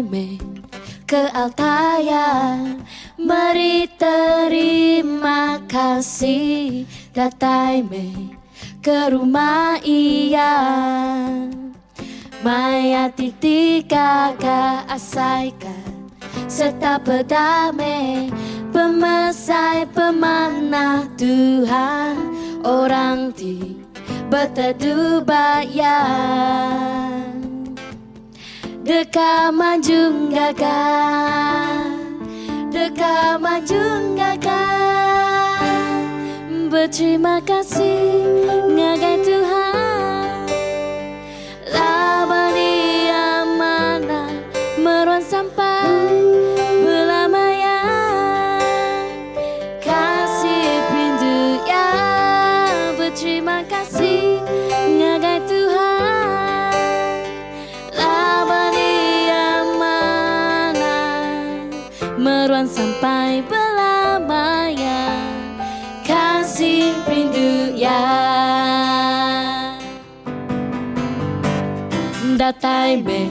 Datai me ke Altaya, mari terima kasih. Datai me ke rumah ia, Maya titi kakak asaika, serta pedame pemesai pemanah Tuhan, orang di berteduh bayan. Deka manjung gagah, deka manjung gagah, berterima kasih ngagai Tuhan. Lama dia mana meruan sampai belamaya, kasih perindu ya, berterima kasih ngagai Tuhan. Meruan sampai belamanya, kasih rindu ya. Datai me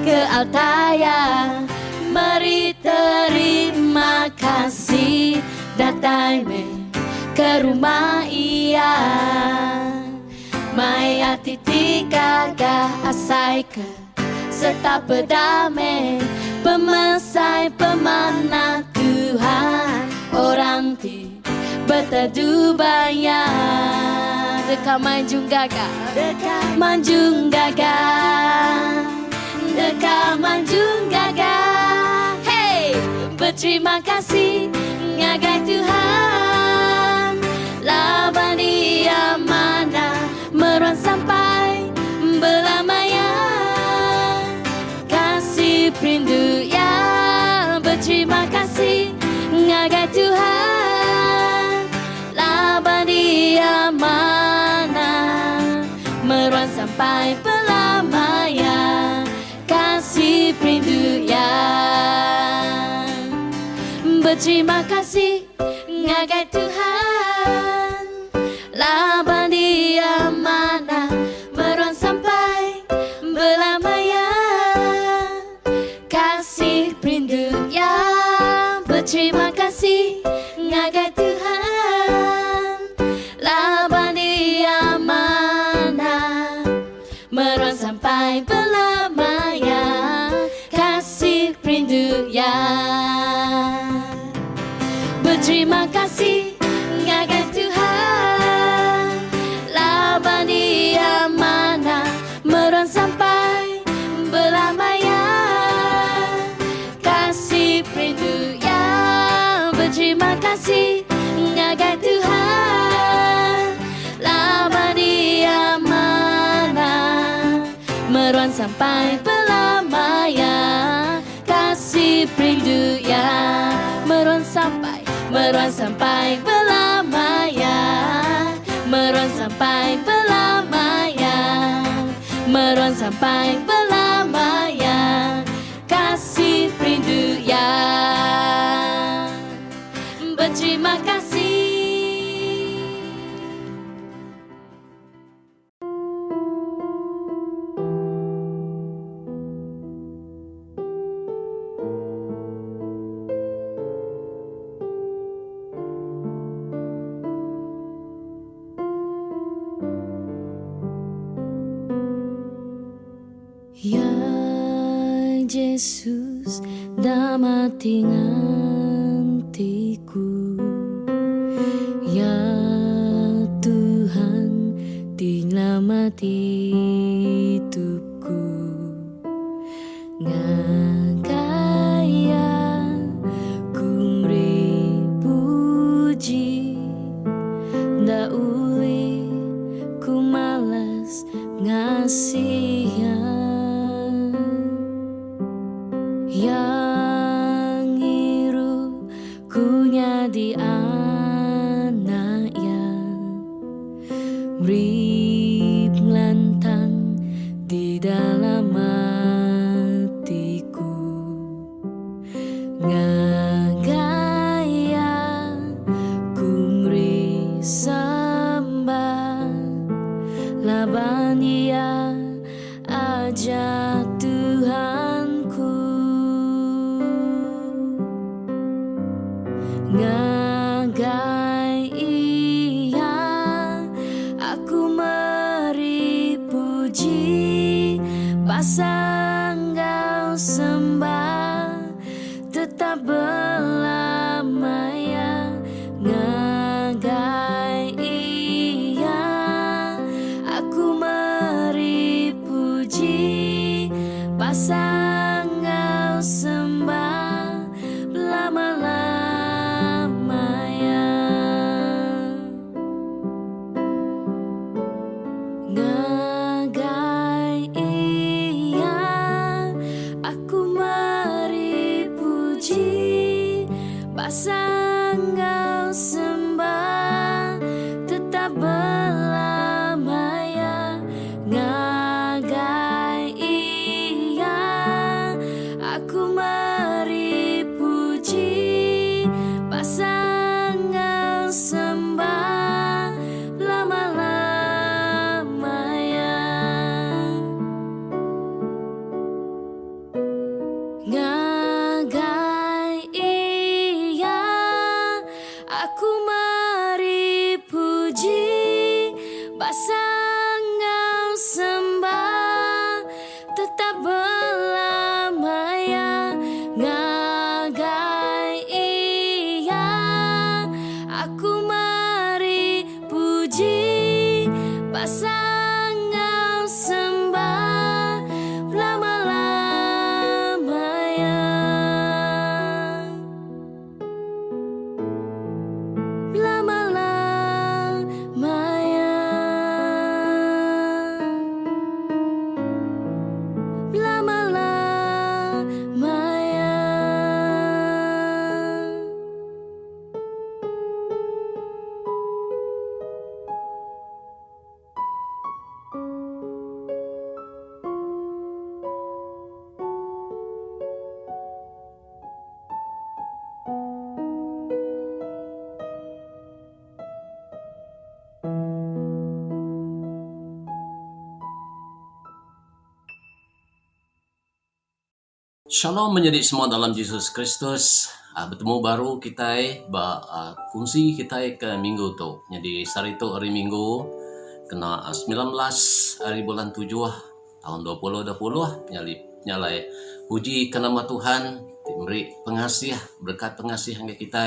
ke Altaya, mari terima kasih. Datai me ke rumah ia, Maya titi kakak asaika, serta pedame pemesai pemanah Tuhan, orang di berteduh banyak. Deka manjung gagah, deka manjung gagah, deka manjung gagah. Hey, berterima kasih ngagai Tuhan. Laba dia mana meruan sampai belamaya, kasih perindu ya, berterima kasih ngagai Tuhan. Laba dia mana meruan sampai belamaya, kasih perindu ya, berterima kasih ngagai Tuhan. Laba dia mana meruan sampai belamaya, kasih perindu ya, berterima kasih ngagai Tuhan. Laba dia mana meruan sampai belamaya, kasih perindu ya, berterima kasih ngagai Tuhan. Laba dia mana meruan sampai belamaya, kasih perindu ya, berterima kasih ngagai Tuhan. Laba dia mana meruan sampai belamaya, kasih perindu ya, meruan sampai belamaya, meruan sampai belamaya, meruan sampai belamaya, kasih perindu ya, berterima kasih. Ya Yesus, damati ngantiku. Ya Tuhan, tinamati hidupku. Ngagaya kumri puji, nda uli ku malas ngasihan. Yang iru pasang kau sembah, tetap belamanya. Ngagai iya, aku meri puji, pasang kau sembah lama-lamanya. Ngagai iya, aku meri puji, pasang kau sembah, tetap belamanya. Ngagai iya, aku meri puji, pasang kau sembah lama-lamanya. Ngagai iya, aku meri puji, pasang kau sembah, tetap belamanya. Ngagai iya, aku meri puji, pasang kau sembah lama-lamanya. Lama-lamanya. Lama-lamanya. Shalom menjadi semua dalam Yesus Kristus. Bertemu baru kita kongsi kita ke minggu tu. Jadi hari tu hari minggu kena 19 hari bulan 7 tahun 2020 nyalai puji ke nama Tuhan, memberi pengasih berkat pengasih yang kita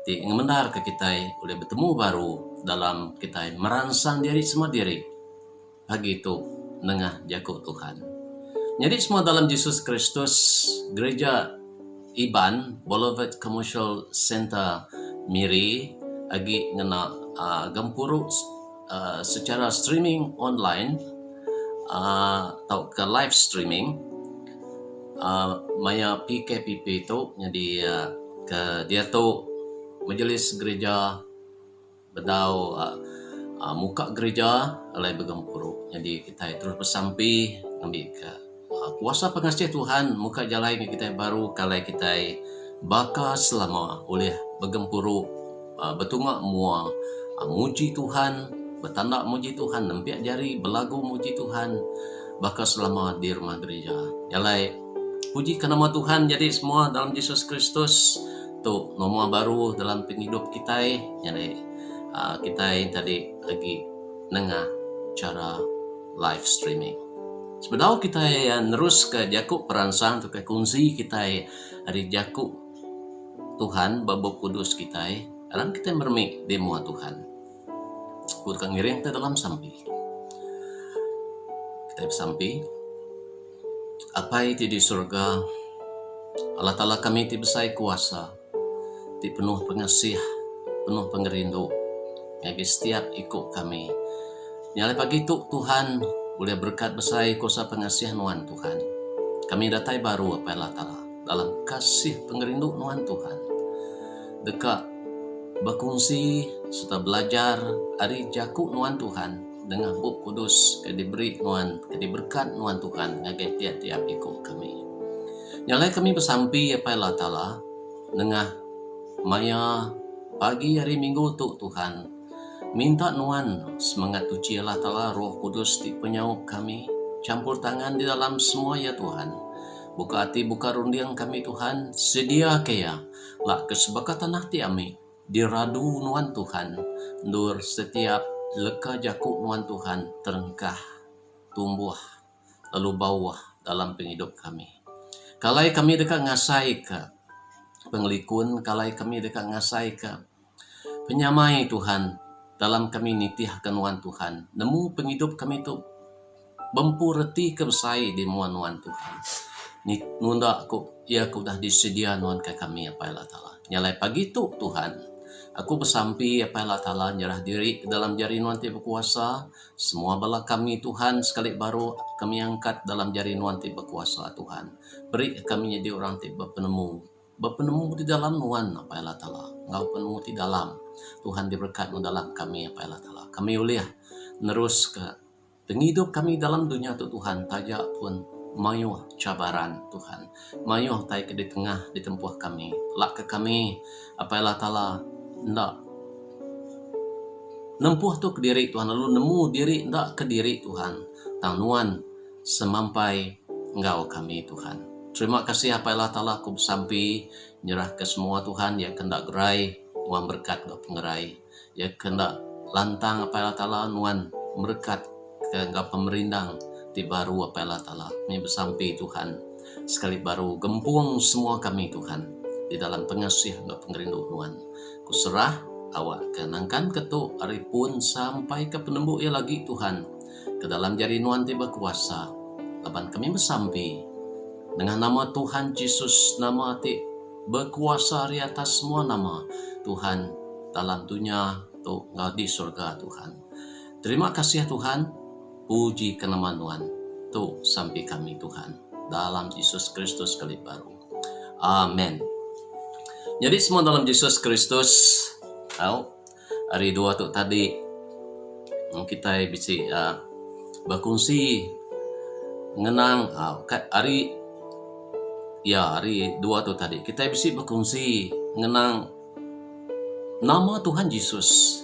ti mengendar ke kita boleh bertemu baru dalam kita merangsang diri semua diri pagi itu nengah jago Tuhan. Jadi semua dalam Yesus Kristus, Gereja Iban Boulevard Commercial Center Miri agi ngena gampuru secara streaming online atau ke live streaming maya PKPP itu jadi ke dia tu majelis gereja bedau muka gereja alai bergampuru. Jadi kita terus bersampi ngambil ke kuasa pengasih Tuhan muka jalan yang kita baru kalai kita baka selama oleh bergempuru bertungak mua muji Tuhan, bertanda muji Tuhan, nempiak jari berlagu muji Tuhan baka selama di rumah gereja. Jalai puji ke nama Tuhan. Jadi semua dalam Yesus Kristus tu nama baru dalam penghidup kita. Jadi kita tadi lagi nengah cara live streaming. Sebenarnya kita yang terus ke Jakub perangsang tu ke kongsi kita hari Jakub Tuhan Bapa Kudus kita dalam kita mermi demo Tuhan. Kurang ngiring kita dalam sampi. Kita bersampi. Apa itu di surga Allah Ta'ala kami ti besai kuasa, ti penuh pengasih, penuh pengerindu bagi setiap ikut kami. Nyalai pagi itu Tuhan boleh berkat besar kuasa pengasihan Tuhan Tuhan. Kami datai baru apa Allah Ta'ala dalam kasih pengerindu Tuhan Tuhan. Dekat berkongsi serta belajar hari Jakub Tuhan Tuhan dengan Bapa Kudus ke diberi Tuhan, ke diberkat Tuhan Tuhan ngagai tiap-tiap ikut kami. Nyalai kami bersampi apa Allah Ta'ala dengan maya pagi hari Minggu tu Tuhan. Minta Tuhan semangat tuci Allah Ta'ala Roh Kudus di penyaup kami, campur tangan di dalam semua ya Tuhan. Buka hati, buka rundiang kami Tuhan, sedia kaya lah kesepakatan hati kami diradu Tuhan Tuhan, dur setiap leka Jakub Tuhan Tuhan terengkah, tumbuh, lalu bawah dalam penghidup kami. Kalai kami dekat ngasai ke penglikun, kalai kami dekat ngasai ke penyamai Tuhan, dalam kami nitih kenuan Tuhan. Nemu penghidup kami tu bempu reti kebesai di muan-muan Tuhan. Ni nunda aku, ya aku dah disedia nuan ke kami apa Allah Ta'ala. Nyalai pagi tu Tuhan, aku bersampi apa Allah Ta'ala nyerah diri dalam jari nuan ti berkuasa. Semua bala kami Tuhan sekali baru kami angkat dalam jari nuan ti berkuasa Tuhan. Beri kami jadi orang ti berpenemu di dalam nuan apa Allah Ta'ala. Engkau penemu di dalam Tuhan diberkat dalam kami apa Allah Ta'ala. Kami uliah nerus ke penghidup kami dalam dunia tu Tuhan, tajak pun mayuh cabaran Tuhan, mayuh tai ke di tengah di tempuh kami, lak ke kami apa Allah Ta'ala ndak nempuh tu ke diri Tuhan, lalu nemu diri ndak ke diri Tuhan, tanuan semampai Engkau kami Tuhan. Terima kasih apa Allah Ta'ala aku bersampi nyerah ke semua Tuhan, ya kendak gerai nuan berkat Engkau pengerai, ya kendak lantang apa Allah Ta'ala nuan berkat ke Engkau pemerindang di baru apa Allah Ta'ala. Kami bersampi Tuhan, sekali baru gempung semua kami Tuhan di dalam pengasih Engkau pengerindu nuan. Kuserah awak kenangkan ketuk hari pun sampai ke penembuk ya lagi Tuhan, ke dalam jari nuan tiba kuasa. Laban kami bersampi dengan nama Tuhan Yesus, nama ti berkuasa di atas semua nama Tuhan dalam dunia tu Engkau di surga Tuhan. Terima kasih Tuhan. Puji ke nama Tuhan tu sampai kami Tuhan dalam Yesus Kristus kali baru. Amin. Jadi semua dalam Yesus Kristus. Hari 2 tu tadi kita bisa berkongsi mengenang hari 2 tu tadi kita bisa berkongsi mengenang nama Tuhan Yesus.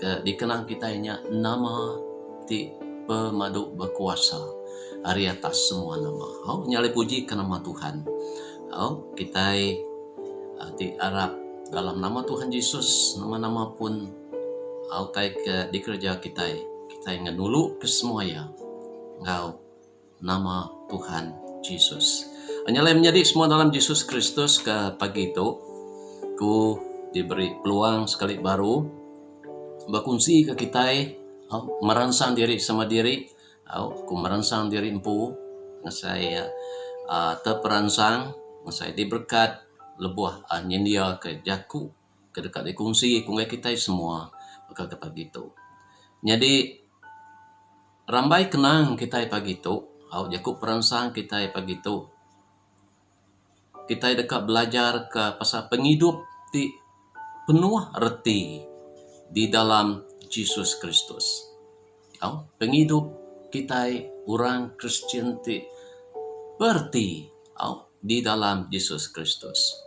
Dikenang kita nya nama ti pemadu berkuasa hari atas semua nama. Nyali puji ke nama Tuhan. Kita ti Arab dalam nama Tuhan Yesus, nama-nama pun tai ke di kerja kita ngenulu ke semua ya. Engkau nama Tuhan Yesus. Nyalai menjadi semua dalam Yesus Kristus ke pagi itu ku diberi peluang sekali baru berkongsi ke kita merangsang diri sama diri, ku merangsang diri empu, saya terperangsang, saya diberkat lebuah nyendia ke jaku, ke dekat dikongsi kungai kita semua, maka ke pagi itu. Jadi rambai kenang kita pagi itu, jaku perangsang kita pagi itu, kita dekat belajar ke pasal penghidup di penuh reti di dalam Yesus Kristus. Penghidup kita orang Kristen ti berti di dalam Yesus Kristus.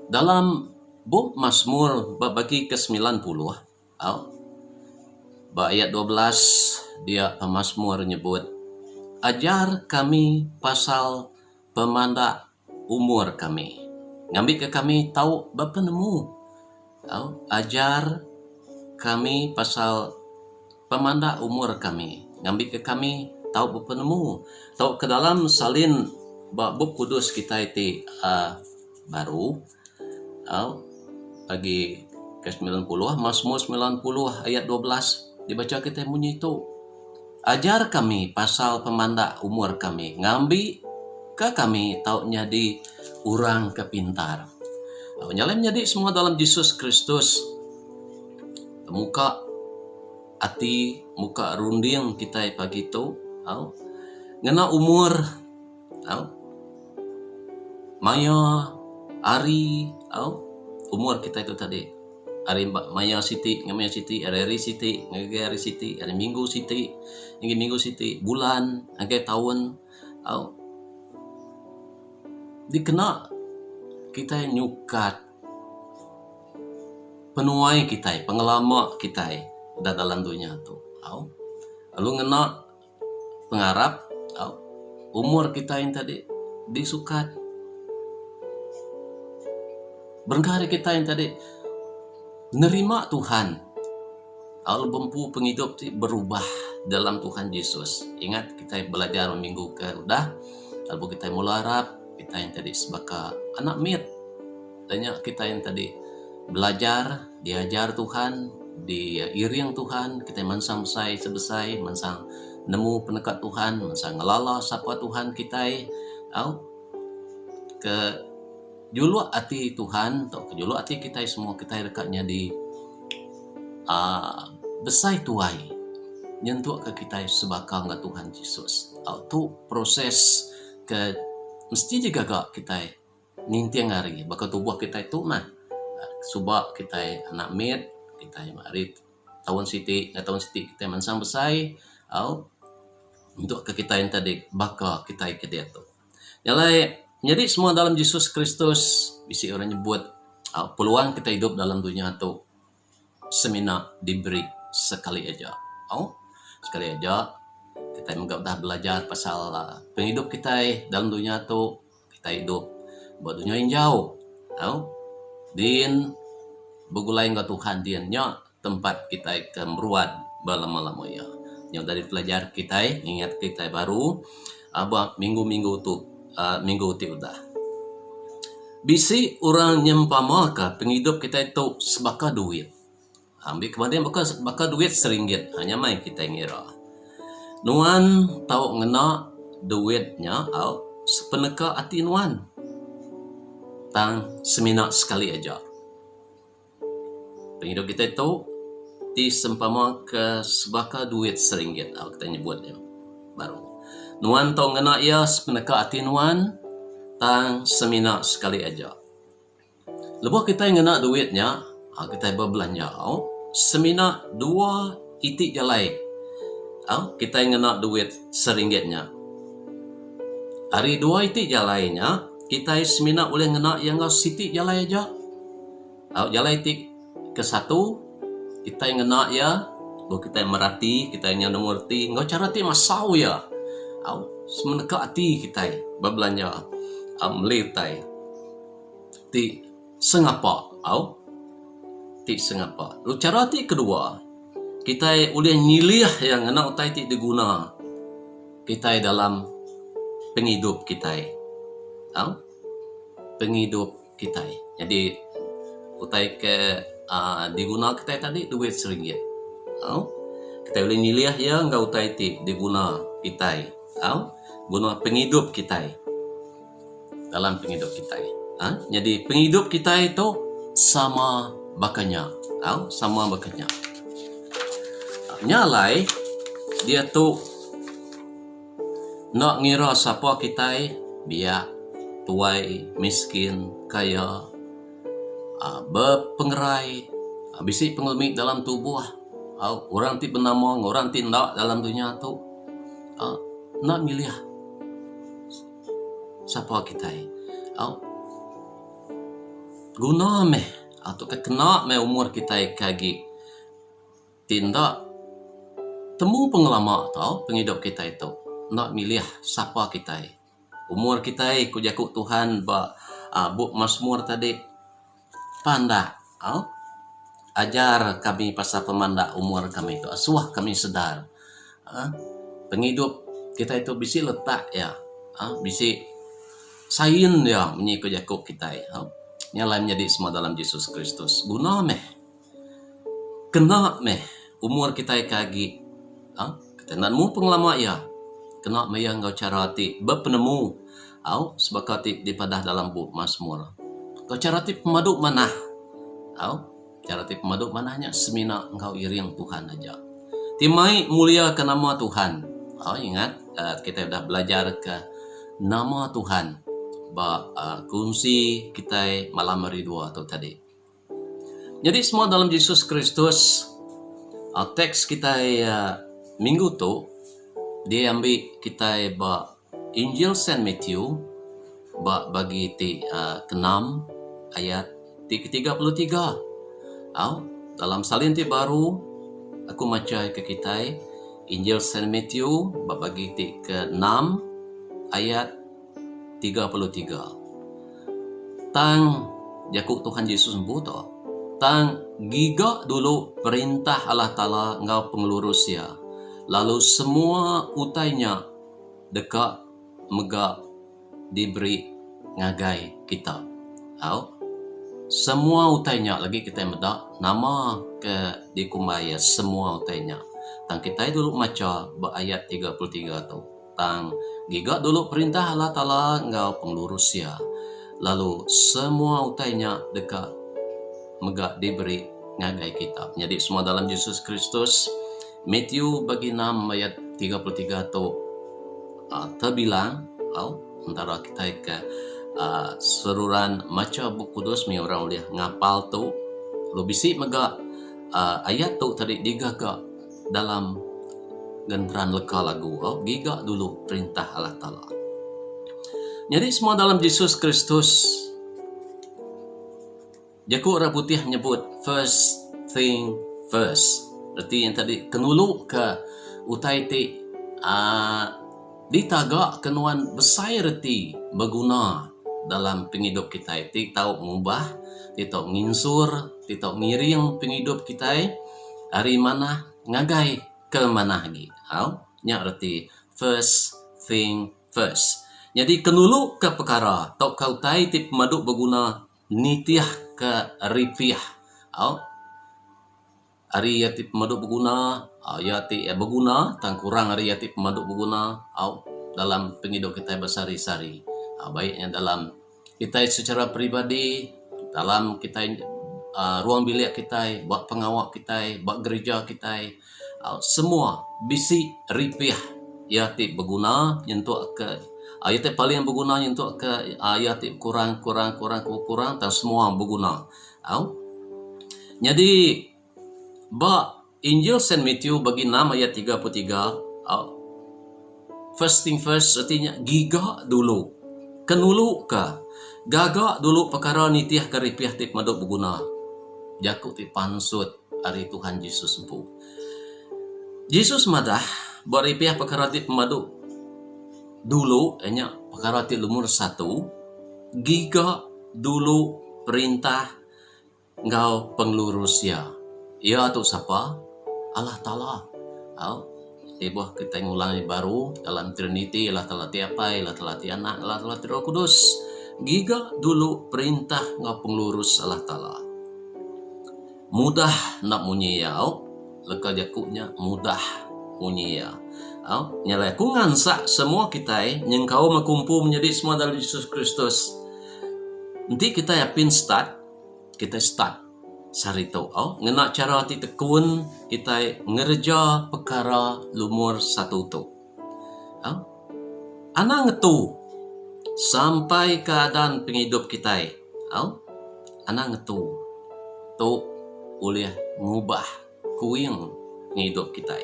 Dalam buku Mazmur bagi ke-90 ayat 12 dia pemazmur nyebut, ajar kami pasal pemanda umur kami, ngambil ke kami tahu bapa nemu. Ajar kami pasal pemanda umur kami, ngambil ke kami tahu berpenemu, tahu ke dalam salin bab kudus kita itu baru bagi ke 90 Mazmur 90 ayat 12 dibaca kita bunyi itu, ajar kami pasal pemanda umur kami, ngambil ke kami tahu jadi orang kepintar. Nyalai menjadi semua dalam Yesus Kristus. Muka hati, muka runding kita pagi itu, ngena umur, maya, hari, umur kita itu tadi. Hari maya siti, ngamaya siti, hari siti, ngagari siti, hari minggu siti, minggu siti, bulan, ngagai tahun, dikena kita nyukat penuai kita, pengelama kita dalam dunia tu. Lalu ngena pengharap umur kita yang tadi disukat. Berkali kita yang tadi nerima Tuhan. Bumpu penghidup ti berubah dalam Tuhan Yesus. Ingat kita belajar minggu ke udah, lalu kita mulai harap kita yang tadi sebagai anak mit, banyak kita yang tadi belajar, diajar Tuhan, diiring Tuhan, kita mansang sebesai, mansang nemu penekat Tuhan, mansang ngelala sapa Tuhan kita, ke julu hati Tuhan, atau ke julu hati kita semua kita dekatnya di besai tuai nyentuh ke kita sebakang ke Tuhan Yesus. Itu proses ke mesti juga gak kita nintiang hari bakal tubuh kita itu subak kita anak med kita mari tahun siti kita mansang besai untuk ke kita yang tadi bakal kita ke dia tu. Jadi semua dalam Yesus Kristus bisi orang nyebut peluang kita hidup dalam dunia tu semina diberi sekali aja. Sekali aja kita dah belajar pasal penghidup kita dalam dunia tu kita hidup buat dunia yang jauh. Din begulai ke Tuhan dianya tempat kita kemeruan balama-lama ya. Yang dari pelajar kita ingat kita baru minggu-minggu tu minggu tu udah. Bisi orang nyempamaka penghidup kita itu sebaka duit. Ambil kemudian bakal duit RM1 hanya main kita ngira. Nuan tahu ngena duitnya sepeneka hati nuan. Tang semina sekali aja. Penghidup kita itu disempama ke sebaka duit RM1 kita nyebutnya baru. Nuan tahu ngena ia sepeneka hati nuan tang semina sekali aja. Lepas kita ngena duitnya kita berbelanja semina 2 itik jalai. Kita ngena duit RM1-nya. Hari 2 itik jalainya kita semina boleh ngena yang sitik jalai aja. Jalai itik ke 1 kita ngena ya, kita merati, kita yang mengerti, enggak cara ti masau ya. Semeneka hati kita berbelanja melitai. Ti sengapa ti sengapa. Lu cara ti kedua, kita boleh nyilih yang ngena utai ti diguna kita dalam penghidup kita. Penghidup kita. Jadi utai ke diguna kita tadi duit RM1. Kita boleh nyilih ya enggak utai ti diguna kita. Guna penghidup kita. Dalam penghidup kita. Jadi penghidup kita itu sama bakanya, sama bakanya. Nyalai dia tu nak ngira siapa kita biar tuai, miskin, kaya, berpengerai, bisi pengelmik dalam tubuh, orang ti benamong, orang ti ndak dalam dunia tu, nak milih siapa kita, guna meh atau kena meh umur kita kagi tindak temu pengelama atau penghidup kita itu nak milih siapa kita umur kita kujaku Tuhan bu Mazmur tadi panda ajar kami pasal pemanda umur kami itu asuah kami sedar penghidup kita itu bisi letak ya bisi sain ya menyikut jaku kita nyala menjadi semua dalam Yesus Kristus. Guna meh, kena meh umur kita kagi, kita nanmu pengelama ya, kena meh yang kau cara hati berpenemu, sebakati dipadah dalam buku Mazmur. Kau cara hati pemadu mana, cara hati pemadu manahnya semina engkau iring Tuhan aja. Timai mulia ke nama Tuhan. Ingat kita sudah belajar ke nama Tuhan. Kunci kita malam hari 2 atau tadi. Jadi semua dalam Yesus Kristus. Teks kita minggu tu dia ambil kita Injil Saint Matthew bagi ke-6 ayat 33. Dalam salin baru aku macai ke kita Injil Saint Matthew bagi ke-6 ayat 33. Tang jakuk Tuhan Yesus buto tang giga dulu perintah Allah Ta'ala ngau pengelurus ya. Lalu semua utainya dekat mega diberi ngagai kita. Semua utainya lagi kita meda nama ke dikumbaya semua utainya. Tang kita dulu maca ayat 33 tu. Tang giga dulu perintah Allah Ta'ala ngau pengelurus ya. Lalu semua utainya dekat mega diberi ngagai kita. Jadi semua dalam Yesus Kristus. Matthew bagi 6 ayat 33 tu terbilang antara kita ke seruran maca buku kudus mi orang boleh ngapal tu lu bisi mega ayat tu tadi digaga dalam genteran leka lagu giga dulu perintah Allah Ta'ala. Jadi semua dalam Yesus Kristus. Jaku orang putih nyebut first thing first. Berarti yang tadi kenulu ke utai ti ditagak kenuan besar reti berguna dalam penghidup kita. Ti tahu ngubah, ti tahu nginsur, ti tahu ngiring penghidup kita hari mana ngagai ke mana lagi. Nya reti first thing first. Jadi kenulu ke perkara tahu kau tai ti pemaduk berguna nitiah ke ripiah. Hari yati pemaduk berguna, yati berguna, tang kurang hari yati pemaduk berguna, dalam penghidup kita bersari-sari. Baiknya dalam kita secara pribadi, dalam kita ruang bilik kita, buat pengawak kita, buat gereja kita, semua bisi ripiah yati berguna nyentuh ke ayat paling berguna nyentuh ke ayat kurang dan semua berguna. Jadi Injil Saint Matthew bagi 6 ayat 33 first thing first artinya giga dulu kenulu ka gaga dulu perkara nitiah karipiah tip maduk berguna jakut ti pansut hari Tuhan Yesus empu Yesus madah beripiah perkara tip maduk dulu hanya perkara tip lumur 1 giga dulu perintah ngau penglurusnya. Ya tu siapa? Allah Ta'ala. Ibu kita ngulangi baru dalam Trinity. Allah Ta'ala tiapa, Allah Ta'ala ti anak, Allah Ta'ala ti Roh Kudus. Giga dulu perintah ngau penglurus Allah Ta'ala. Mudah nak munyi ya. Leka jakuknya mudah munyi ya. Nyalai ku ngansak semua kita yang kau makumpu menjadi semua dalam Yesus Kristus. Nanti kita yapin start. Kita start. Sarito ngena cara ti tekun kita ngerja perkara lumur 1 tu. Ana ngetu sampai keadaan penghidup kita. Ana ngetu tu boleh ngubah kuing penghidup kita.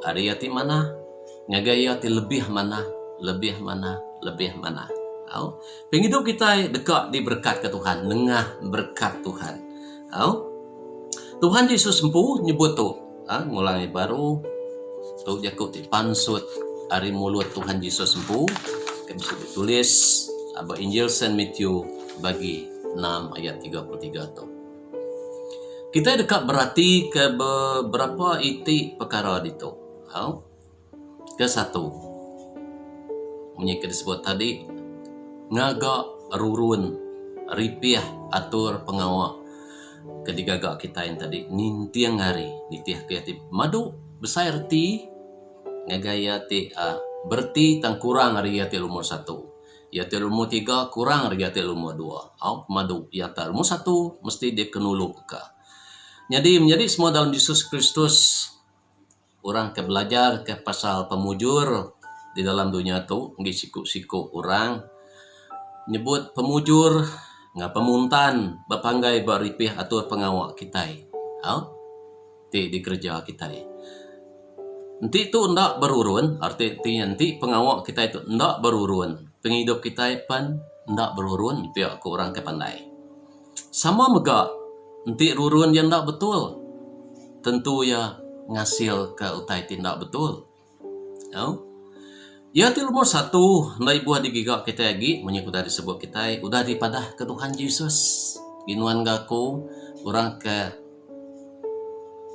Ada ti mana ngagaya ti lebih mana. Penghidup kita dekat diberkat ke Tuhan, nengah berkat Tuhan. Tuhan Yesus empu nyebut tu ngulangi baru tu jakut pansut hari mulut Tuhan Yesus empu bisa ditulis Injil Saint Matthew bagi 6 ayat 33 tu. Kita dekat berarti ke beberapa iti perkara itu. Ke satu disebut tadi ngaga rurun ripiah atur pengawak ketiga kita yang tadi nintiang hari nitiah kreatif madu besar ti ngagaya ti berti tang kurang hari yati umur 1 yati umur 3 kurang hari yati umur 2 madu yata umur 1 mesti dia kenulu ka. Jadi menjadi semua dalam Yesus Kristus orang ke belajar ke pasal pemujur di dalam dunia tu ngi siku-siku orang nyebut pemujur nga pemuntan bapanggai baripih atur pengawak kita di kerja kita nanti itu ndak berurun artinya nanti pengawak kita itu ndak berurun penghidup kita pun ndak berurun pihak ke orang kepandai sama mega nanti rurun yang ndak betul tentu ya ngasil ke utai tindak betul ya ti umur 1 nai buah digigak kita lagi menyebut dari sebut kita udah dipadah ke Tuhan Yesus ginuan gaku orang ke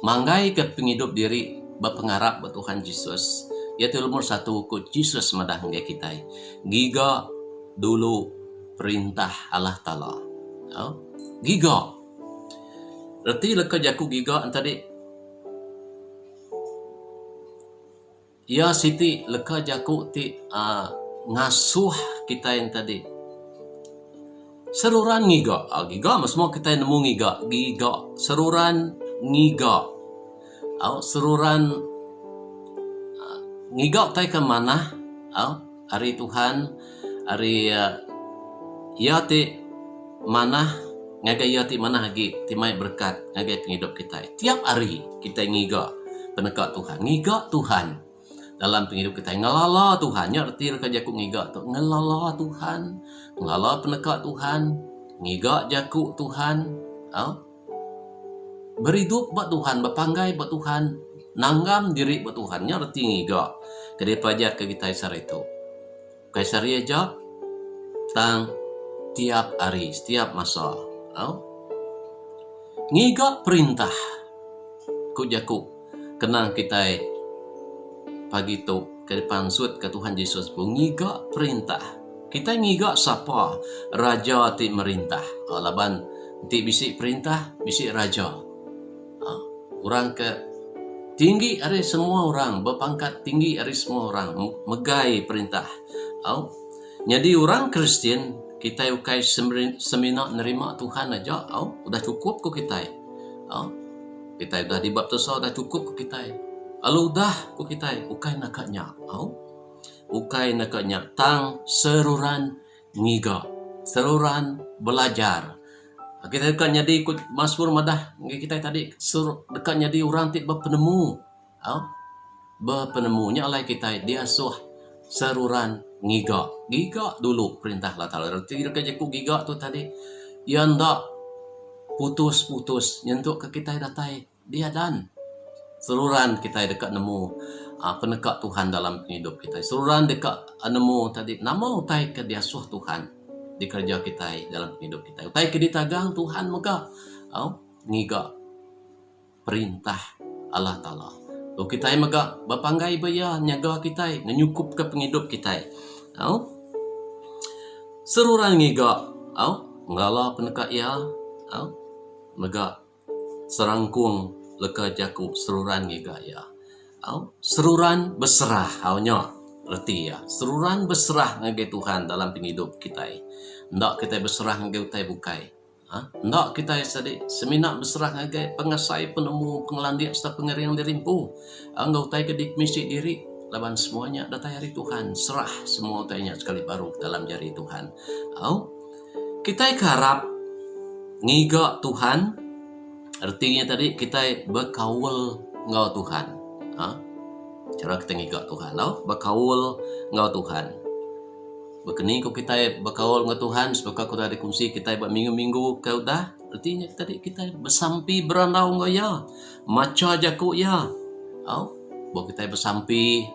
manggai ke penghidup diri berpengarap buat Tuhan Yesus. Yaitu nomor satu ku Yesus madah ngai kita. Giga dulu perintah Allah Ta'ala. Giga. Berarti leka jaku giga tadi. Ya siti leka jaku ti ngasuh kita yang tadi. Seruran ngiga. Giga mas mau kita nemu ngiga. Giga. Seruran ngiga. Seruran ngiga tay ke mana? Hari Tuhan. Hari ya ti mana? Ngagai ya ti mana lagi timai berkat ngagai penghidup kita. Tiap hari kita ngiga penekak Tuhan. Ngiga Tuhan dalam penghidup kita. Ngelala Tuhan. Ya arti jaku ngiga tu. Ngelala Tuhan. Ngelala penekak Tuhan. Ngiga jaku Tuhan. Berhidup buat Tuhan. Berpanggai buat Tuhan. Nanggam diri buat Tuhan. Ya arti ngiga. Kedai pelajar ke kita isar itu. Kaisar aja tang tiap hari, setiap masa. Ngiga perintah ku jaku kenang kita pagi tu ke depan sud ke Tuhan Yesus pun ngiga perintah kita ngiga siapa raja ti merintah laban ti bisi perintah bisi raja orang ke tinggi hari semua orang berpangkat tinggi hari semua orang megai perintah jadi orang Kristen kita ukai semina nerima Tuhan aja, udah cukup ku kita. Kita udah dibaptis, udah cukup ku kita. Udah ku kita, ukai nakanya, ukai nakanya tang seruran ngiga, seruran belajar. Kita dekat jadi ikut Mazmur madah kita tadi dekat jadi orang ti berpenemu, berpenemunya oleh kita dia suah seruran ngiga dulu perintah Allah Ta'ala. Arti kerjaku giga tu tadi yang tak putus-putus nyentuh ke kita datai dia dan seluruhan kita dekat nemu penekak Tuhan dalam hidup kita. Seluruhan dekat nemu tadi nama utai ke dia suah Tuhan di kerja kita dalam hidup kita. Utai ke ditagang Tuhan maka ngiga perintah Allah Ta'ala. Lo kita maka bapanggai baya nyaga kita nyukup ke penghidup kita. Seruran ngiga ngala penekak ya mega serangkung leka jaku seruran ngiga ya seruran berserah nya erti ya seruran berserah ngagai Tuhan dalam penghidup kita. Ndak kita berserah ngagai utai bukai. Ndak kita sedih seminak berserah ngagai pengasai penemu pengelandian serta pengeriang dirimpu. Anggau utai kedik misi diri laban semuanya datai hari Tuhan serah semua utainya sekali baru dalam jari Tuhan. Kita harap ngiga Tuhan artinya tadi kita berkaul ngau Tuhan. Cara kita ngiga Tuhan berkaul ngau Tuhan. Begini kau kita berkaul ngau Tuhan sebab kau tadi kongsi kita minggu-minggu kau dah artinya tadi kita bersampi berandau ngau ya maca jaku ya. Bawa kita bersampi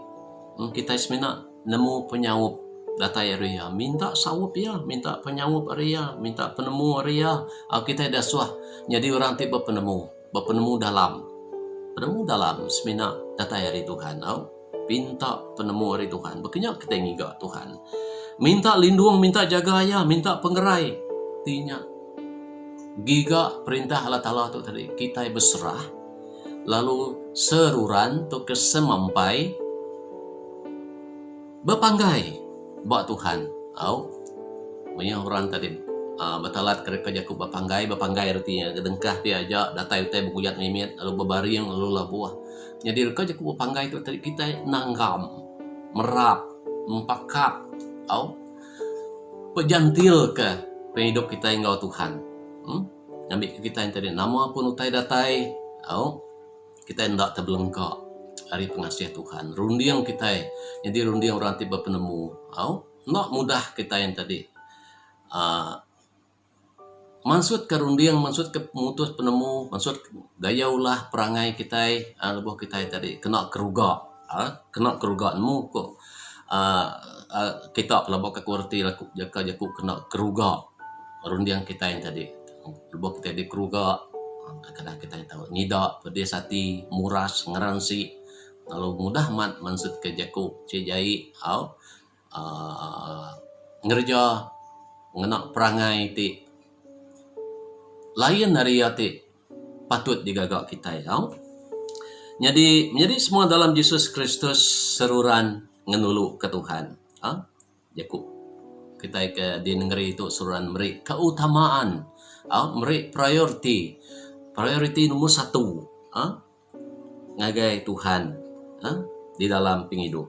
kita semena nemu penyawup data area minta sawup ya minta penyawup area minta penemu area kita dah suah jadi orang tiba penemu dalam semena data area Tuhan minta penemu area Tuhan bekenya kita ngiga Tuhan minta lindung minta jaga ya minta pengerai tinya giga perintah Allah Ta'ala tu tadi kita berserah lalu seruran tu kesemampai berpanggai buat Tuhan. Punya orang tadi betalat kerja aku berpanggai artinya gedengkah dia aja datai utai bukuyat mimit lalu berbaring lalu labuah. Jadi kerja aku berpanggai itu tadi kita nanggam, merap, mempakap, pejantil ke penghidup kita yang ngau Tuhan. Ambil kita yang tadi nama pun utai datai, kita hendak terbelengkak. Hari pengasiah Tuhan rundiang kita jadi rundiang orang tiba penemu nak mudah kita yang tadi maksud ke rundiang maksud ke pemutus penemu maksud gayaulah perangai kita lebuh kita tadi kena keruga nemu kok kita pelabak ke kuarti laku jaka jaku kena keruga rundiang kita yang tadi lebuh kita di keruga Kadang kita tahu nida pedes hati muras ngaransi lalu mudah mat maksud ke jaku cijai au ngerja ngenak perangai ti lain dari ti patut digagak kita au. Jadi semua dalam Yesus Kristus seruran ngenulu ke Tuhan. Jaku kita ke di negeri itu seruran meri keutamaan, meri priority nomor 1, ngagai Tuhan di dalam penghidup.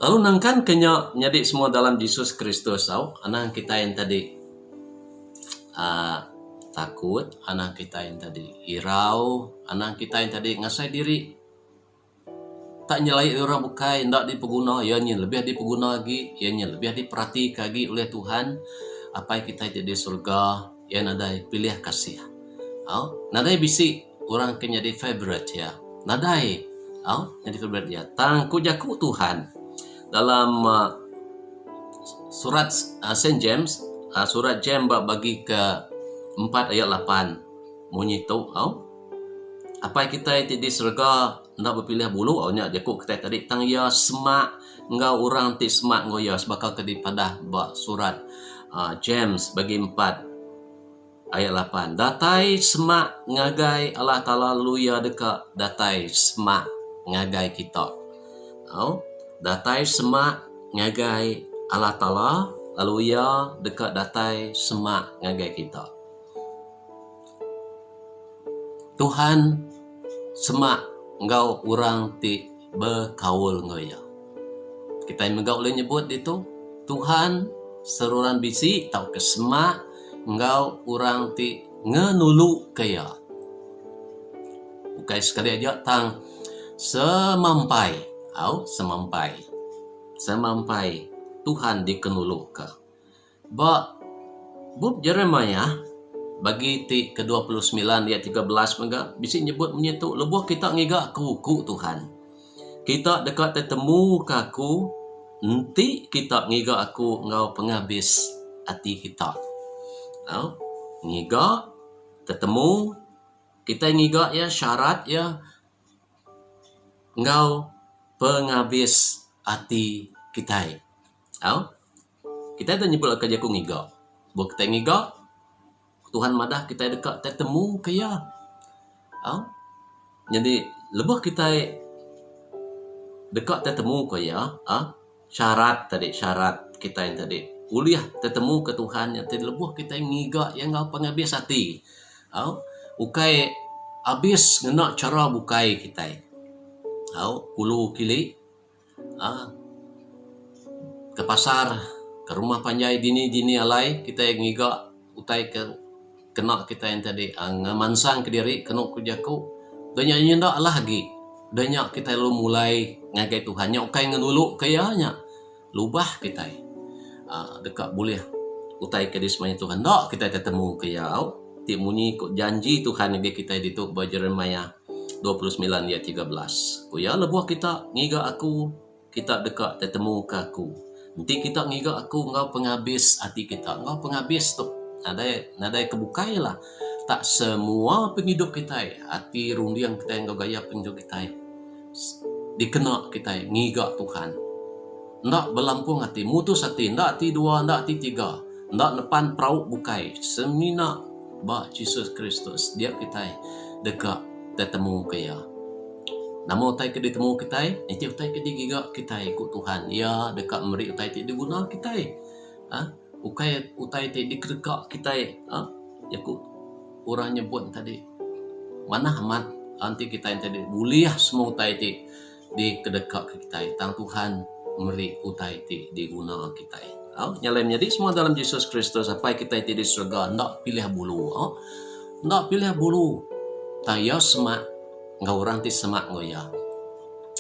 Lalu nangkan kenya nyadi semua dalam Yesus Kristus, anak kita yang tadi takut, anak kita yang tadi hirau, anak kita yang tadi ngasai diri tak nyelai orang bukai, ndak dipeguna, ianya lebih dipeguna lagi, ianya lebih diperhati lagi oleh Tuhan. Apa yang kita jadi surga, ya nadai pilih kasih. Nadai bisi orang kenya di favorite ya, nadai, jadi favorite ya. Tangku jaku Tuhan dalam surat Saint James, surat James bagi ke 4 ayat 8 bunyi tu apa kita di surga ndak berpilih bulu nya jakuk kita tadi tang ya semak ngau orang ti semak ngoya bakal ke pada surat James bagi 4 ayat 8 datai semak ngagai Allah Taala luya deka datai semak ngagai kita datai semak ngagai Allah Taala lalu ya dekat datai semak ngagai kita. Tuhan semak engkau orang ti berkaul ngoya. Kita yang megau boleh nyebut itu Tuhan seruran bisi tau ke semak engkau orang ti ngenulu kaya. Bukai sekali aja tang semampai semampai Tuhan dikenulu ke. Bub Jeremiah bagi ti ke-29 ayat 13 maka bisa nyebut menyetuk lebuh kita ngigak ku Tuhan. Kita dekat tetemu kaku nanti kita ngigak aku ngau penghabis hati kita. Ngigak tetemu kita ngigak ya syarat ya ngau penghabis hati kita. Kita dah nyebut kerja ku ngigak. Buat kita ngigak Tuhan madah kita dekat tetemu kaya. Jadi lebih kita dekat tetemu kaya, syarat kita yang tadi uliah tetemu ke Tuhan yang tadi lebih kita ngiga yang ngau penghabis hati. Ukai habis ngena cara bukai kita. Kulu kili ke pasar, ke rumah panjai dini alai kita yang ngiga utai ke kena kita yang tadi ngamansang ke diri kena kujaku banyak nyendak lagi banyak kita lu mulai ngagai Tuhannya ukai ngenulu kayanya lubah kita dekat boleh utai ke dismanya Tuhan dak kita ketemu kaya ti munyi kok janji Tuhan yang kita di tu Jeremiah 29 ayat 13 kuya lebuh kita ngiga aku kita dekat ketemu ke aku nanti kita ngiga aku ngau penghabis hati kita ngau penghabis tu nadai kebukai lah tak semua penghidup kita hati rundiang kita yang gaya penghidup kita dikena kita ngiga Tuhan ndak belampung hati mutus hati ndak hati 2 ndak hati 3 ndak nepan perauk bukai semina ba Yesus Kristus dia kita dekat tetemu kaya namo utai ke ditemu kita nanti utai ke digiga kita ikut Tuhan ya dekat meri utai ti diguna kita utai ti dikegak kita ya ku orang nyebut tadi mana amat anti kita yang tadi buliah semua utai ti di kedekak kita tang Tuhan meri utai ti diguna kita nyalai menjadi semua dalam Yesus Kristus apa kita ti di surga ndak pilih bulu ndak pilih bulu ta ya semak ngau orang ti semak ngoya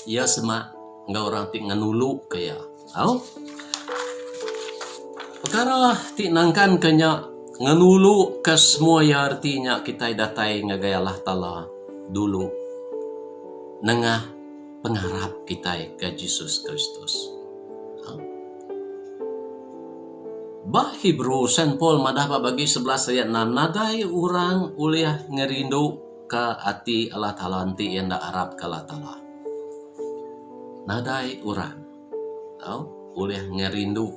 ya semak ngau orang ti nganulu kaya perkara ti nangkan kenya ngenulu ke semua ya artinya kita datai ngagay Allah Ta'ala dulu nengah pengharap kita ke Yesus Kristus. Ba Hebrew Saint Paul madah bagi 11 ayat 6 nadai orang uliah ngerindu ka ati Allah Ta'ala anti yang da Arab ka Allah Ta'ala. Nadai orang uliah ngerindu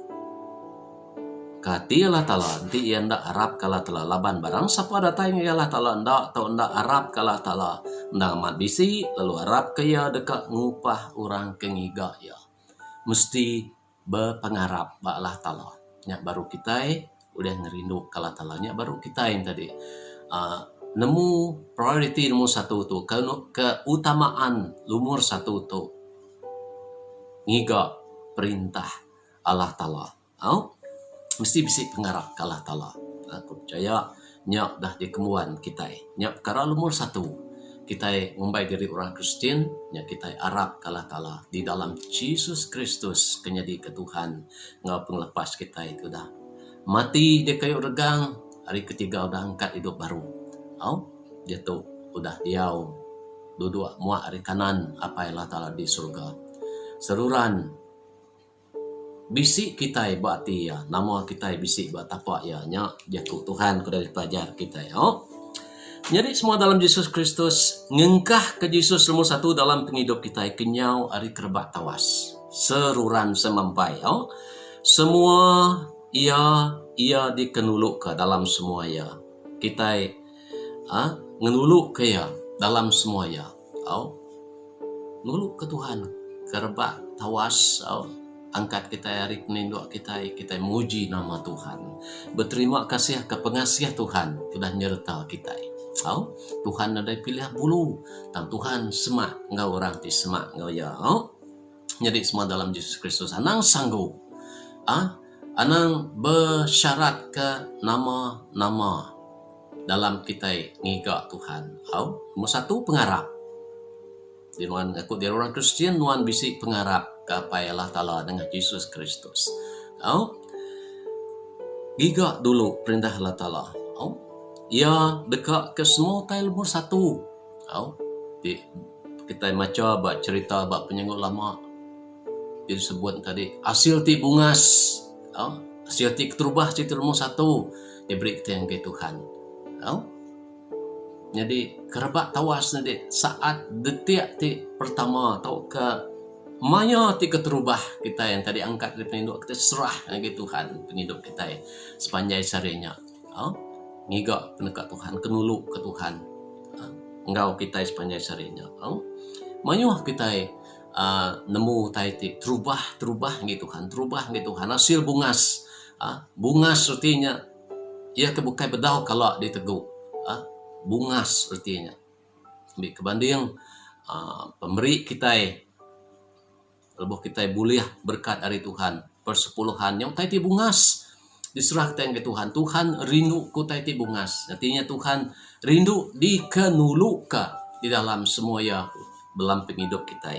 ka ati Allah Ta'ala anti yang da Arab ka Allah Ta'ala laban barang sapa datang ya Allah Ta'ala nda atau nda Arab ka Allah Ta'ala nda amat bisi lalu Arab kaya dekat ngupah orang kengiga ya mesti berpengarap ba Allah Ta'ala. Nya baru kita udah ngerindu kala talanya baru kita yang tadi nemu priority nomor satu tu keutamaan lumur satu tu ngiga perintah Allah Ta'ala mesti bisa pengarap ke Allah Ta'ala. Aku percaya nyak dah dikemuan kita nyak perkara lumur satu kita membaik diri orang Kristen nya kita Arab ke Allah Ta'ala di dalam Yesus Kristus kenyadi ke Tuhan ngau penglepas kita itu dah mati dia kayu regang hari ketiga udah angkat hidup baru dia tu udah diau duduk muak hari kanan apa Allah Ta'ala di surga seruran bisik kita berarti ya nama kita bisik buat apa ya nya dia Tuhan kuda dipelajar kita jadi semua dalam Yesus Kristus ngengkah ke Yesus nomor satu dalam penghidup kita kenyau hari kerbak tawas seruran semampai semua ia dikenuluk ke dalam semua ya kita ngenuluk ke ya dalam semua ya nuluk ke Tuhan kerbak tawas angkat kita hari peninduk kita muji nama Tuhan berterima kasih ke pengasih Tuhan sudah nyerta kita Tuhan ada pilih bulu dan Tuhan semak engkau orang di semak engkau ya jadi semua dalam Yesus Kristus anang sanggup anang bersyarat ke nama-nama dalam kita ngiga Tuhan nomor satu pengarap di nuan aku di orang Kristen nuan bisi pengarap ke apa Allah Ta'ala dengan Yesus Kristus giga dulu perintah Allah Ta'ala ia dekat ke semua tai lumur satu kita baca bab cerita bab penyenggut lama dia disebut tadi hasil ti bungas hasil ti keterubah cerita lumur satu dia beri kita yang ke Tuhan jadi kerebak tawas nanti saat detik ti pertama atau ke maya ti keterubah kita yang tadi angkat dari penghidup kita serah ke Tuhan penghidup kita sepanjang sarinya ngiga penekat Tuhan kenuluk ke Tuhan engkau kita sepanjang sarinya mayuh kita nemu taiti terubah gitu Tuhan terubah gitu Tuhan hasil bungas bungas artinya ia kebukai bedau kalau diteguk bungas artinya kebanding pemberi kita lebih kita buliah berkat dari Tuhan persepuluhan yang taiti bungas diserahkan ke Tuhan. Tuhan rindu ku taiti bungas. Artinya Tuhan rindu dikenuluka di dalam semua ya dalam penghidup kita.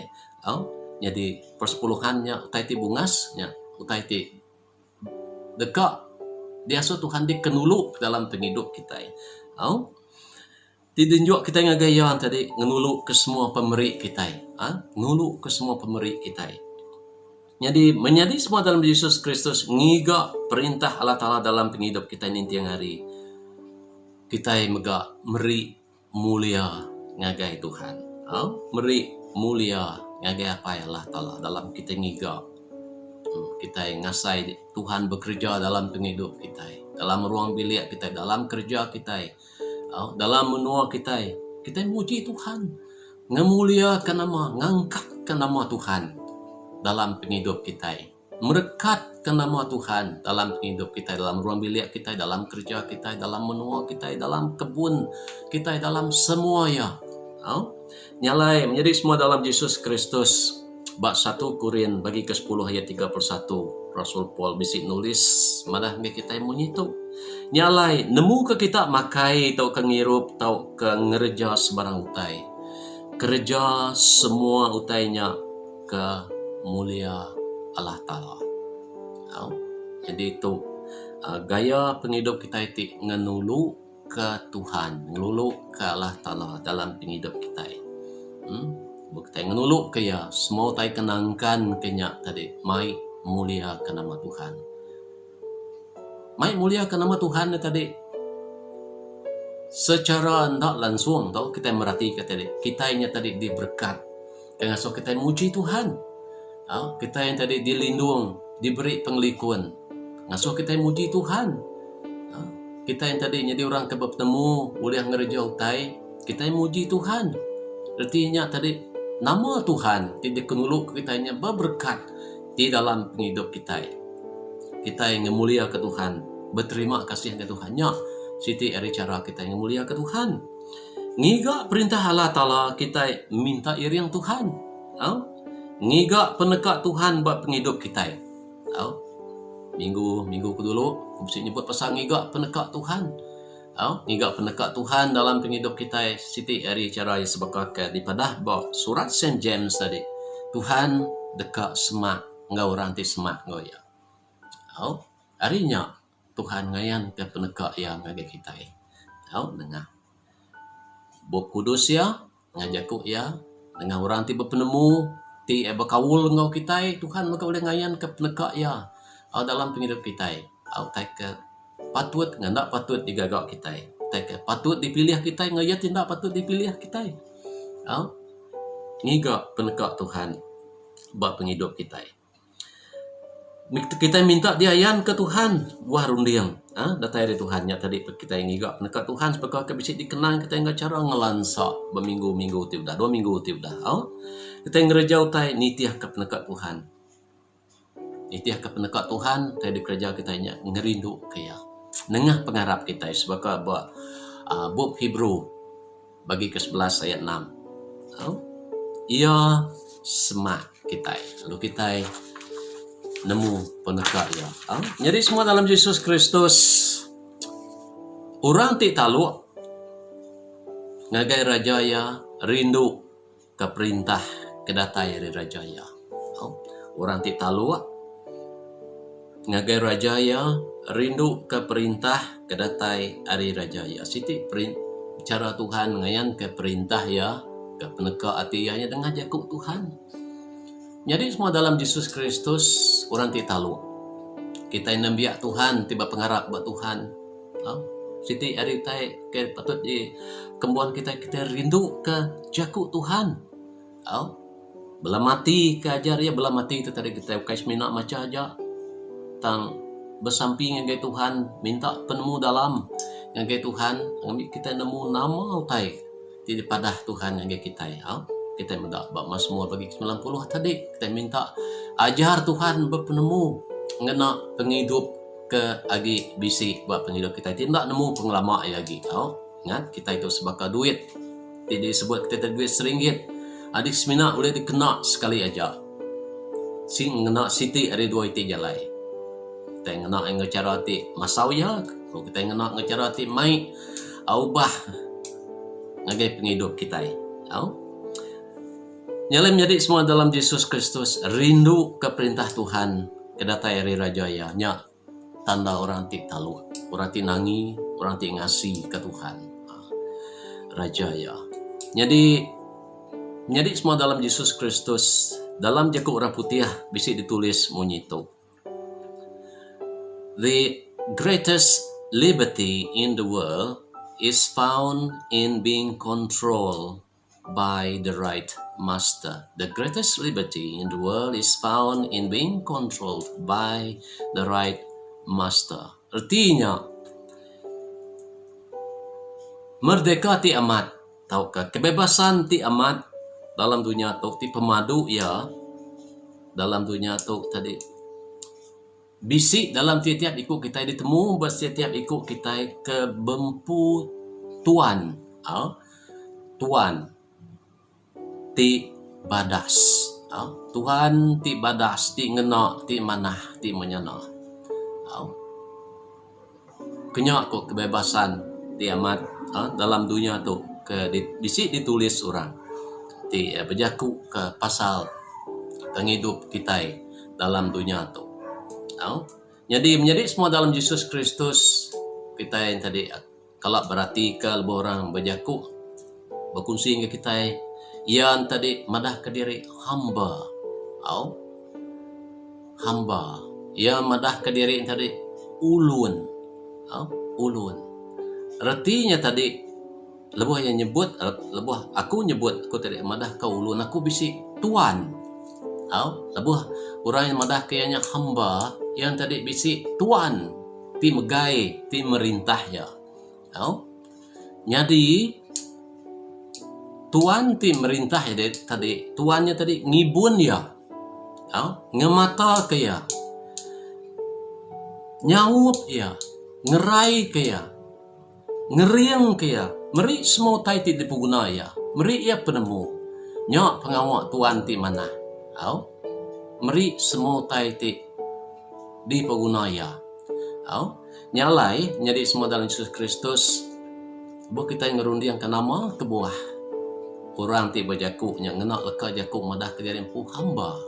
Jadi persepuluhannya taiti bungasnya taiti dekat biasa Tuhan dikenuluk dalam penghidup kita. Ditunjuk kita ngagayan tadi ngenuluk ke semua pemberi kita. Ngenuluk ke semua pemberi kita. Jadi menjadi semua dalam Yesus Kristus ngiga perintah Allah Ta'ala dalam penghidup kita ini tiang hari. Kita mega meri mulia ngagai Tuhan. Meri mulia ngagai apa ya Allah Ta'ala dalam kita ngiga. Kita ngasai Tuhan bekerja dalam penghidup kita. Dalam ruang bilik kita, dalam kerja kita. Dalam menua kita. Kita muji Tuhan. Ngemuliakan nama, ngangkatkan nama Tuhan dalam penghidup kita, merekatkan nama Tuhan dalam penghidup kita, dalam ruang bilik kita, dalam kerja kita, dalam menua kita, dalam kebun kita, dalam semua ya. Nyalai menjadi semua dalam Yesus Kristus. Bab 1 Korin bagi ke-10 ayat 31 Rasul Paul bisik nulis madah kita yang menyitu. Nyalai nemu ke kita makai tau ke ngirup tau ke ngerja sebarang utai. Kerja semua utainya ke mulia Allah Ta'ala. Jadi itu gaya penghidup kita itu ngenulu ke Tuhan, ngenulu ke Allah Ta'ala dalam penghidup kita. Kita ngenulu ke ya semua tay kenangkan kenya tadi mai mulia ke nama Tuhan. Mai muliakan nama Tuhan tadi. Secara tidak langsung tau kita merhati tadi. Kita yang tadi diberkat. Dengan so kita muji Tuhan. Kita yang tadi dilindung, diberi penglikuan. Ngaso kita muji Tuhan. Kita yang tadi jadi orang bertemu, boleh ngerjau tai, kita yang muji Tuhan. Artinya tadi nama Tuhan tidak kenuluk kita yang berberkat di dalam penghidup kita. Kita yang mulia ke Tuhan, berterima kasih ke Tuhan. Ya, siti ari cara kita yang mulia ke Tuhan. Ngiga perintah Allah Ta'ala kita minta iriang Tuhan. Ngiga penekat Tuhan buat penghidup kita. Minggu kedulu mesti nyebut pasal ngiga penekat Tuhan. Ngiga penekat Tuhan dalam penghidup kita. Siti ari cara yang sebekak daripada bawa surat Saint James tadi. Tuhan dekat semak ngau orang ti semak ngau ya. Harinya Tuhan ngayan ke penekak yang ngage kita. Dengar. Bob kudus ya ngajakuk ya dengan orang ti berpenemu ti berkawul ngau kita. Tuhan maka boleh ngayan ke penekak ya dalam penghidup kita. Tak ke patut ngandak patut digagak kita. Tak ke patut dipilih kita ngaya tindak patut dipilih kita. Ngiga penekak Tuhan buat penghidup kita. Kita minta diayan ke Tuhan buah rundiang. Datai dari Tuhan nya tadi kita yang ngiga penekak Tuhan supaya bisa dikenang kita yang cara ngelansa berminggu-minggu ti udah 2 minggu ti udah. Kita yang ngerejau tai nitiah ke penekak Tuhan. Nitiah ke penekak Tuhan tadi kerja kita nya ngerindu kaya. Nengah pengarap kita sebab buat bab Hebrew bagi ke-11 ayat 6. Ia semak kita. Lalu kita nemu penekak ya. Jadi semua dalam Yesus Kristus orang ti talu ngagai rajaya rindu ke perintah kedatai dari rajaya. Orang ti talu ngagai rajaya rindu ke perintah kedatai ari rajaya. Siti cara Tuhan ngayan ke perintah ya ke penekak atiyanya dengan jakuk Tuhan. Jadi semua dalam Yesus Kristus orang ti talu. Kita yang nambiak Tuhan tiba pengarap buat Tuhan. Siti ari tai ke patut di kembuan kita rindu ke jakuk Tuhan. Bela mati ke ajar ya bela mati itu tadi kita kais mina maca aja. Tang bersamping dengan Tuhan minta penemu dalam dengan Tuhan kita nemu nama utai di padah Tuhan dengan kita kita minta bab Mazmur bagi 90 tadi kita minta ajar Tuhan berpenemu ngena penghidup ke agi bisi buat penghidup kita tidak nemu pengelama lagi. Ingat kita itu sebagai duit tidak disebut kita duit RM1 adik semina boleh dikena sekali aja sing ngena siti ada 2 iti jalai. Kita ngena ngacara ti masau ya, kalau kita ngena ngacara ti mai aubah ngagai penghidup kita. Nyalai menjadi semua dalam Yesus Kristus rindu ke perintah Tuhan kedatai hari rajaya nya tanda orang ti talu, orang ti nangi, orang ti ngasi ke Tuhan rajaya. Jadi semua dalam Yesus Kristus dalam jakuk orang putih bisa ditulis munyito. The greatest liberty in the world is found in being controlled by the right master. The greatest liberty in the world is found in being controlled by the right master. Artinya, merdeka ti amat. Tahukah? Kebebasan ti amat dalam dunia tu, ti pemadu ya. Dalam dunia tu tadi. Bisi dalam tiap-tiap ikut kita ditemu, setiap ikut kita ke bempu tuan. Tuan ti badas. Tuhan ti badas, ti ngena, ti manah, ti menyana. Kenyak kok kebebasan ti amat dalam dunia tu ke bisi ditulis orang. Ti berjaku ke pasal penghidup kita dalam dunia tu. Jadi menjadi semua dalam Yesus Kristus kita yang tadi kalau berarti ke lebih orang berjaku berkongsi dengan kita yang tadi madah ke diri hamba yang madah ke diri yang tadi ulun. Ulun. Artinya tadi lebuh yang nyebut, lebuh aku nyebut aku tadi madah kau ulun, aku bisi tuan. Lebuh orang yang madah kayaknya hamba yang tadi bisi tuan, ti megai, ti merintah ya. Jadi tuan ti merintah ya tadi, tuannya tadi ngibun ya. Ngemata kaya, nyawup ya, ngerai kaya, ngeriang kaya, meri semua tai ti dipuguna ya, meri ia penemu, nyak pengawak tuan ti mana, meri semua tai ti dipuguna ya, nyalai nyadi semua dalam Yesus Kristus, bu kita ngerundi yang kenama kebuah, orang ti bajaku nyak ngenak leka jaku madah kejari empu hamba,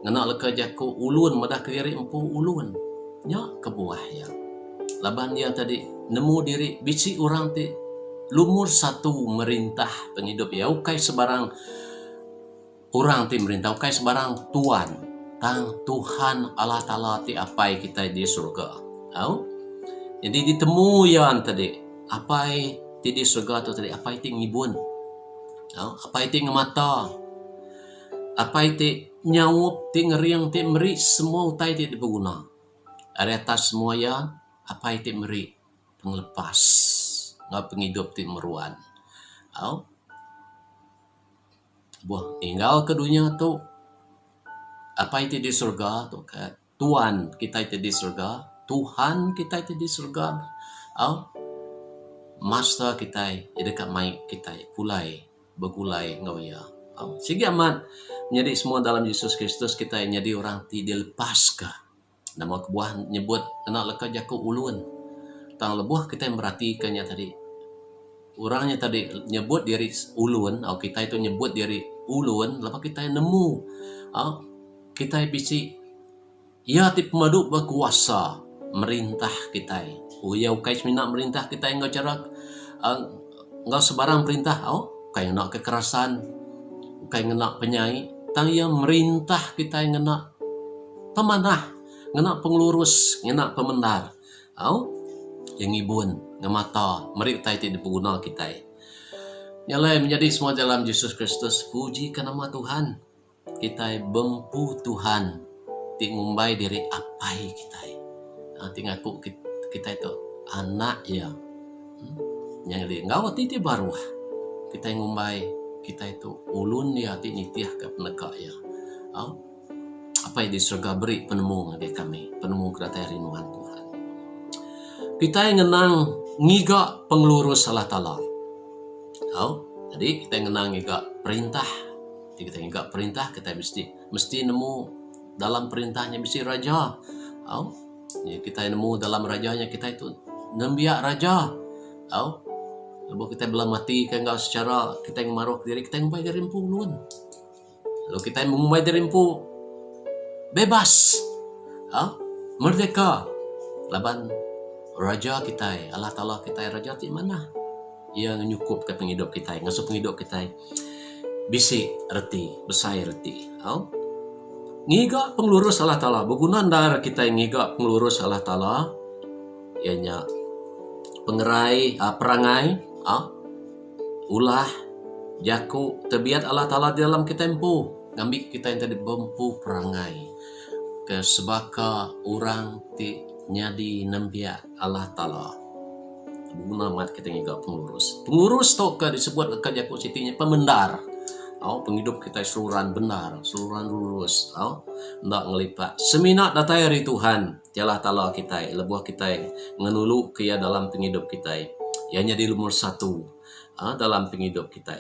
ngenak leka jaku ulun madah kejari empu ulun, nyak kebuah ya. Laban dia tadi nemu diri bisi orang ti lumur satu merintah penghidup ya, ukai sebarang orang ti merintah, ukai sebarang tuan tang Tuhan Allah Ta'ala ti apai kita di surga. Jadi ditemu yang tadi apai ti di surga tu tadi, apai ti ngibun, apai ti ngemata, apai ti nyawup, ti ngeriang, ti meri semua utai ti dipeguna. Aretas semua ya, apa itu meri penglepas, nggak penghidup ti meruan. Buah tinggal ke dunia tu, apa itu di surga tu kan? Tuhan kita itu di surga, Tuhan kita itu di surga. Master kita dekat mai kita pulai begulai ngawaya. Sehingga amat menjadi semua dalam Yesus Kristus kita jadi orang tidak lepas ke. Nama kebuah nyebut anak leka jaku ulun. Tang lebuh kita yang merhatikannya tadi. Orangnya tadi nyebut diri ulun, atau kita itu nyebut diri ulun, lepas kita yang nemu. Kita bisi ya ti pemadu berkuasa merintah kita. Ya ukai semina merintah kita yang enggak cara enggak sebarang perintah. Ukai nak kekerasan, ukai nak penyai, tang yang merintah kita yang nak pemanah, ngena pengelurus, ngena pemendar, yang ibun, ngemata, meri tai ti dipeguna kita. Nyalai menjadi semua dalam Yesus Kristus, puji ke nama Tuhan. Kita bempu Tuhan, ti ngumbai diri apai kita. Nanti ngaku kita itu anak ya. Yang ngawat ti baru. Kita ngumbai kita itu ulun ya ti nitiah ke penegak ya. Apa yang di surga beri penemu bagi kami, penemu kerata rinduan Tuhan. Kita yang ngenang ngiga pengelurus Allah Ta'ala. Jadi kita yang ngenang ngiga perintah. Kita ngiga perintah, kita mesti nemu dalam perintahnya mesti raja. Kita yang nemu dalam rajanya kita itu nembiak raja. Lalu kita belum mati kan enggak secara kita yang maruh diri, kita yang membayar diri empu ulun. Lalu kita yang membayar diri empu bebas, merdeka. Laban raja kita, Allah Ta'ala kita, raja di mana? Ia nyukup ke penghidup kita, ngasuh penghidup kita. Bisi reti, besai reti. Ngiga pengelurus Allah Ta'ala, berguna dar kita yang ngiga pengelurus Allah Ta'ala. Ianya pengerai, perangai, ulah, jaku, terbiat Allah Ta'ala di dalam kita empu. Ngambil kita yang tadi bempu perangai. Ke sebaka orang ti nyadi nembia Allah Ta'ala. Guna mat kita ngiga pengurus. Pengurus tu ke disebut kerja positinya pemendar. Penghidup kita seluruhan benar, seluruhan lurus. Ndak ngelipat. Semina datai hari Tuhan. Allah Ta'ala kita, lebuah kita ngenulu kia dalam penghidup kita. Ianya di nomor 1 dalam penghidup kita.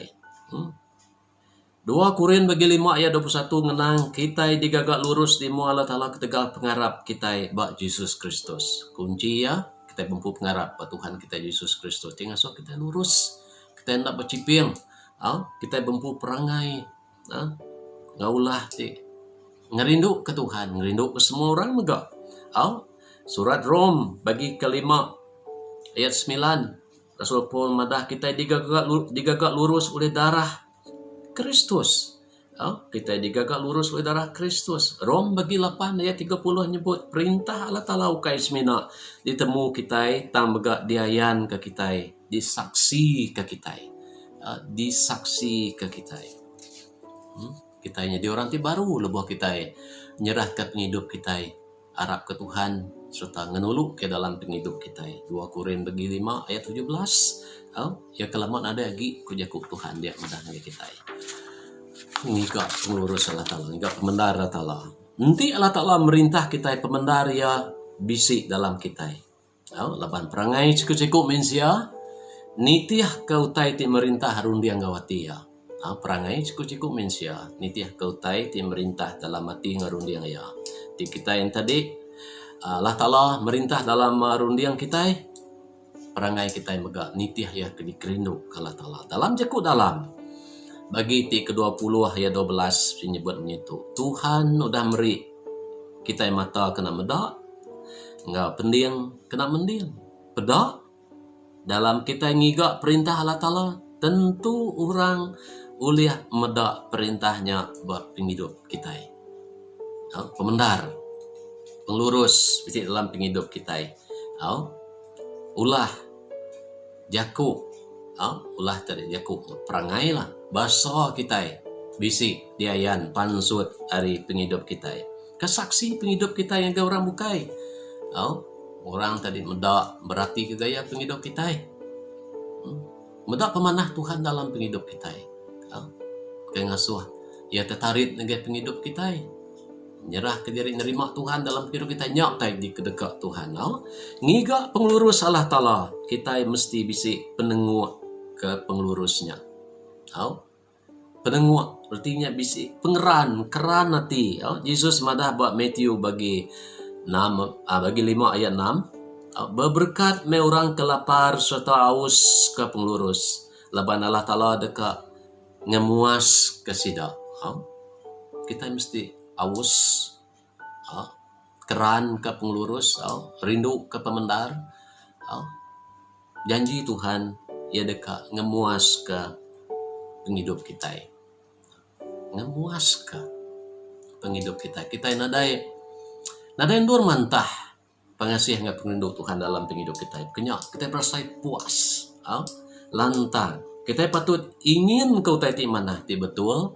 2 Korin bagi 5 ayat 21 ngenang kita digagak lurus di Allah Ta'ala ketegal pengharap kita bak Yesus Kristus. Kunci ya, kita mampu pengharap bak Tuhan kita Yesus Kristus. Tinggal so kita lurus, kita hendak berciping, kita mampu perangai, ngaulah ngerindu ke Tuhan, ngerindu ke semua orang juga. Surat Rom bagi kelima ayat 9, Rasul Paul madah kita digagak lurus oleh darah Kristus. Kita digagak lurus oleh darah Kristus. Rom bagi 8 ayat 30 nyebut perintah Allah Ta'ala ukai semina ditemu kita tang begak diayan ke kita, disaksi ke kita, disaksi ke kita. Kita jadi orang ti baru lebuh kita nyerah ke penghidup kita, harap ke Tuhan serta ngenuluk ke dalam penghidup kita. 2 Korin bagi 5 ayat 17. Ya kelaman ada lagi kujakuk Tuhan dia mudah kita. Ngika pengurus Allah Ta'ala, ngika pemendar Allah Ta'ala. Nanti Allah Ta'ala merintah kita pemendar ya bisi dalam kita. Laban perangai ciku-ciku mensia, nitiah kau tai ti merintah harun dia ngawati ya. Perangai ciku-ciku mensia, nitiah kau tai ti merintah dalam hati ngarun dia ya. Ti kita yang tadi, Allah Ta'ala merintah dalam rundiang kita, perangai kita yang megak nitiah ya kedikerindu Allah Ta'ala. Dalam jeku dalam. Bagi ti ke-20 ayat 12 menyebut menyitu. Tuhan udah meri kita yang mata kena medak, enggak pendiang kena mendiang. Pedak dalam kita ngigak perintah Allah Ta'ala, tentu orang uliah medak perintahnya buat penghidup kita. Pemendar, penglurus bisi dalam penghidup kita. Ulah jakuk, ulah tadi jakuk perangai lah. Bahasa kita bisi diayan pansut hari penghidup kita. Kesaksi penghidup kita yang orang bukai. Orang tadi medak berarti ke gaya penghidup kita. Medak pemanah Tuhan dalam penghidup kita. Kayak ngasuh ia tertarik dengan penghidup kita. Nyerah ke diri nerima Tuhan dalam penghidup kita, nyak di kedekat Tuhan. Ngiga penglurus Allah Ta'ala, kita mesti bisi penengok ke penglurusnya. Penengok artinya bisi pengeran, keran hati. Yesus madah buat Matthew bagi 5 ayat 6. Berberkat me orang kelapar serta aus ke penglurus. Laban Allah Ta'ala dekat ngemuas ke sidak. Kita mesti aus, keran ke penglurus, rindu ke pemendar. Janji Tuhan ia dekat ngemuas ke penghidup kita. Ngemuas ke penghidup kita. Kita nadai dur mantah pengasih nggak penghidup Tuhan dalam penghidup kita. Kenyak kita merasa puas, lantang. Kita patut ingin kau tadi mana ti betul,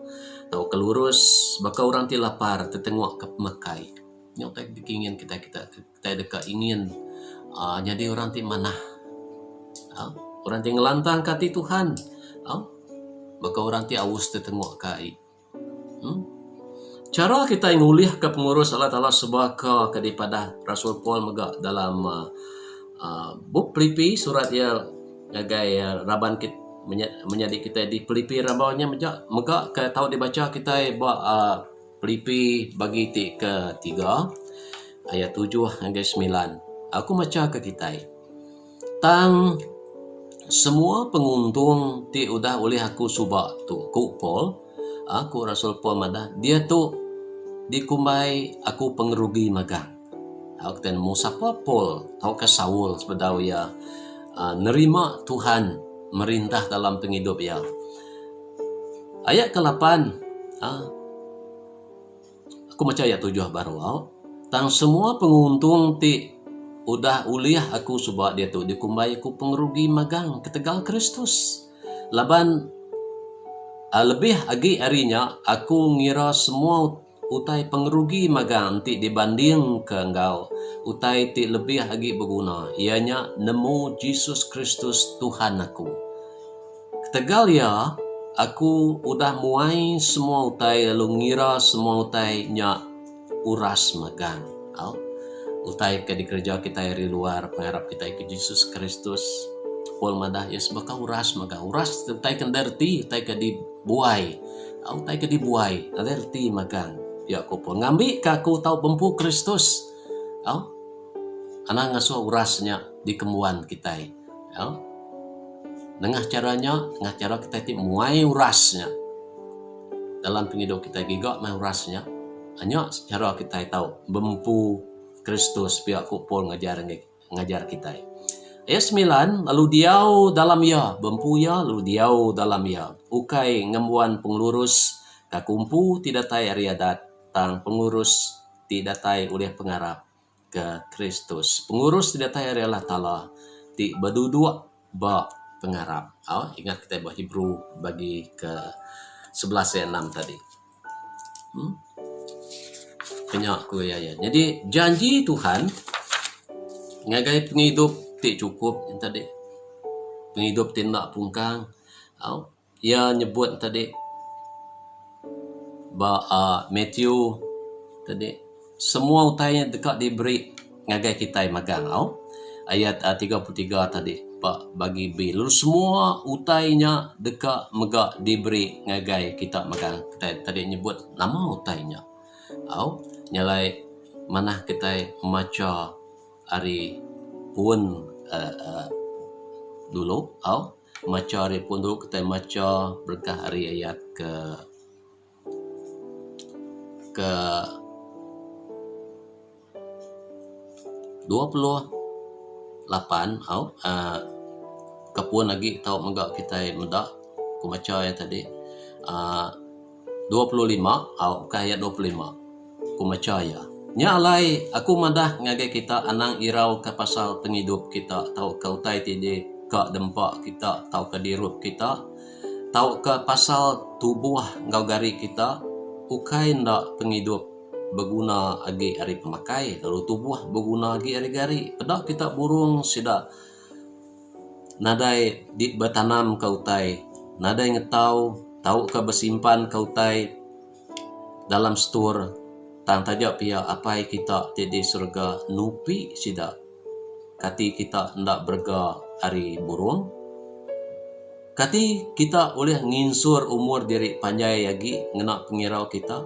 tahu kelurus, bakal orang ti lapar, tetengok ke mekai. Nyok tak ingin kita dekat ingin jadi orang ti mana, orang ti ngelantang kati Tuhan, bakal orang ti aus tetengok kai. Cara kita nguliah ke pengurus Allah Ta'ala sebuah ke daripada Rasul Paul megak dalam buk Filipi surat ya gaya raban kita menjadi kita di Filipi rabanya megak ke tahu dibaca kita buat Filipi bagi ti ke-3 ayat 7 hingga 9. Aku baca ke kita. Tang semua penguntung ti udah oleh aku subak tu ku Paul, aku Rasul Paul madah dia tu dikumbai aku pengerugi magang. Aku ten musapa Paul tahu ke Saul sebenarnya nerima Tuhan merintah dalam penghidup ya. Ayat ke-8 aku baca ayat 7 baru. Tang semua penguntung ti udah uliah aku subak dia tu dikumbai aku pengerugi magang ketegal Kristus. Laban lebih agi harinya aku ngira semua utai pengerugi magang ti dibanding ke engkau. Utai ti lebih agi berguna. Ianya nemu Yesus Kristus Tuhan aku. Ketegal ya, aku udah muai semua utai lalu ngira semua utai nya uras magang. Utai ke di kerja kita dari luar pengharap kita ke Yesus Kristus. Paul madah ya sebab uras magang. Uras utai kenderti, utai ke dibuai. Utai ke dibuai, kenderti magang. Ya aku pun ngambil ke aku tahu bempu Kristus. Anak ngasuh urasnya di kemuan kita. Dengan cara kita itu muai urasnya. Dalam penghidup kita gigak mai urasnya. Hanya cara kita tahu bempu Kristus pihak Paul ngajar kita. Ayat 9, lalu diau dalam ya, bempu ya, lalu diau dalam ya. Ukai ngembuan penglurus kakumpu tidak tai ari adat tang pengurus tidak tai oleh pengarap ke Kristus. Pengurus tidak tai ari Allah Ta'ala ti badudua ba pengarap. Ingat kita bah Hebrew bagi ke 11 ayat 6 tadi. Kenyak ku ya. Jadi janji Tuhan ngagai penghidup ti cukup yang tadi. Penghidup ti nak pungkang. Ia nyebut tadi Matthew tadi semua utainya dekat diberi ngagai kita magang. Ayat 33 tadi bagi B. Lalu semua utainya dekat megak diberi ngagai kita magang. Kita tadi nyebut nama utainya. Nyalai mana kita maca hari pun dulu. Maca hari pun dulu kita maca berkah hari ayat ke 28 kepun lagi tahu megak kita medak ku maca yang tadi 25 ke ayat 25 ku maca ya nyalai aku madah ngagai kita anang irau ke pasal penghidup kita tahu kau tai tidi ke dempak kita tahu ke dirup kita tahu ke pasal tubuh ngau gari kita ukai ndak penghidup berguna agi hari pemakai lalu tubuh berguna agi hari gari pedak kita burung sida nadai di bertanam kau tai nadai ngetau tahu ke bersimpan kau tai dalam stur tang tajak pia apa kita di surga nupi sida kati kita ndak berga hari burung kati kita oleh nginsur umur diri panjai lagi ngenak pengirau kita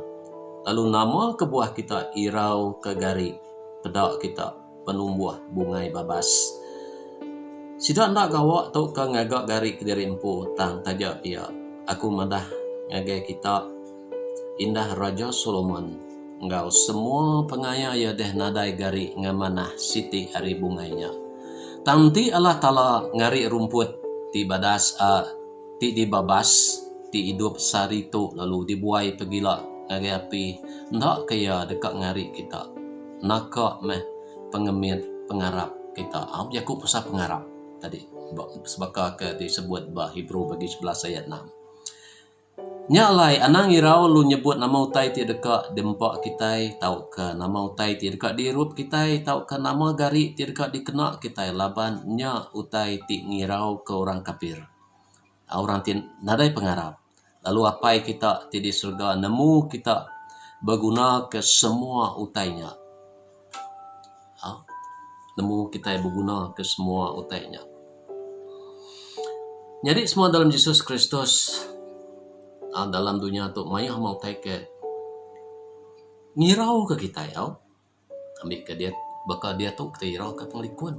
lalu nama kebuah kita irau ke gari pedak kita penumbuh bungai babas sidak ndak gawak tau ke ngagak gari ke diri empu tang tajak pia aku madah ngagai kita indah Raja Solomon engkau semua pengaya ya deh nadai gari ngamanah siti hari bungainya tanti Allah Ta'ala ngari rumput ti badas ti dibabas ti hidup saritu lalu dibuai pegila ngari api ndak kaya dekat ngari kita nakak meh pengemit pengarap kita Yakub pasal pengarap tadi sebab ke disebut bah Hebrew bagi 11 ayat 6 nyalai anang irau lu nyebut nama utai ti dekat dempak kita tau ke nama utai ti dekat dirup kita tau ke nama gari ti dekat dikenak kita laban nya utai ti ngirau ke orang kafir orang ti nadai pengarap lalu apa kita ti di surga nemu kita berguna ke semua utainya nemu kita berguna ke semua utainya jadi semua dalam Yesus Kristus dalam dunia tu mayah mau ke ngirau ke kita ambil ke dia bakal dia tu kita irau ke penglikuan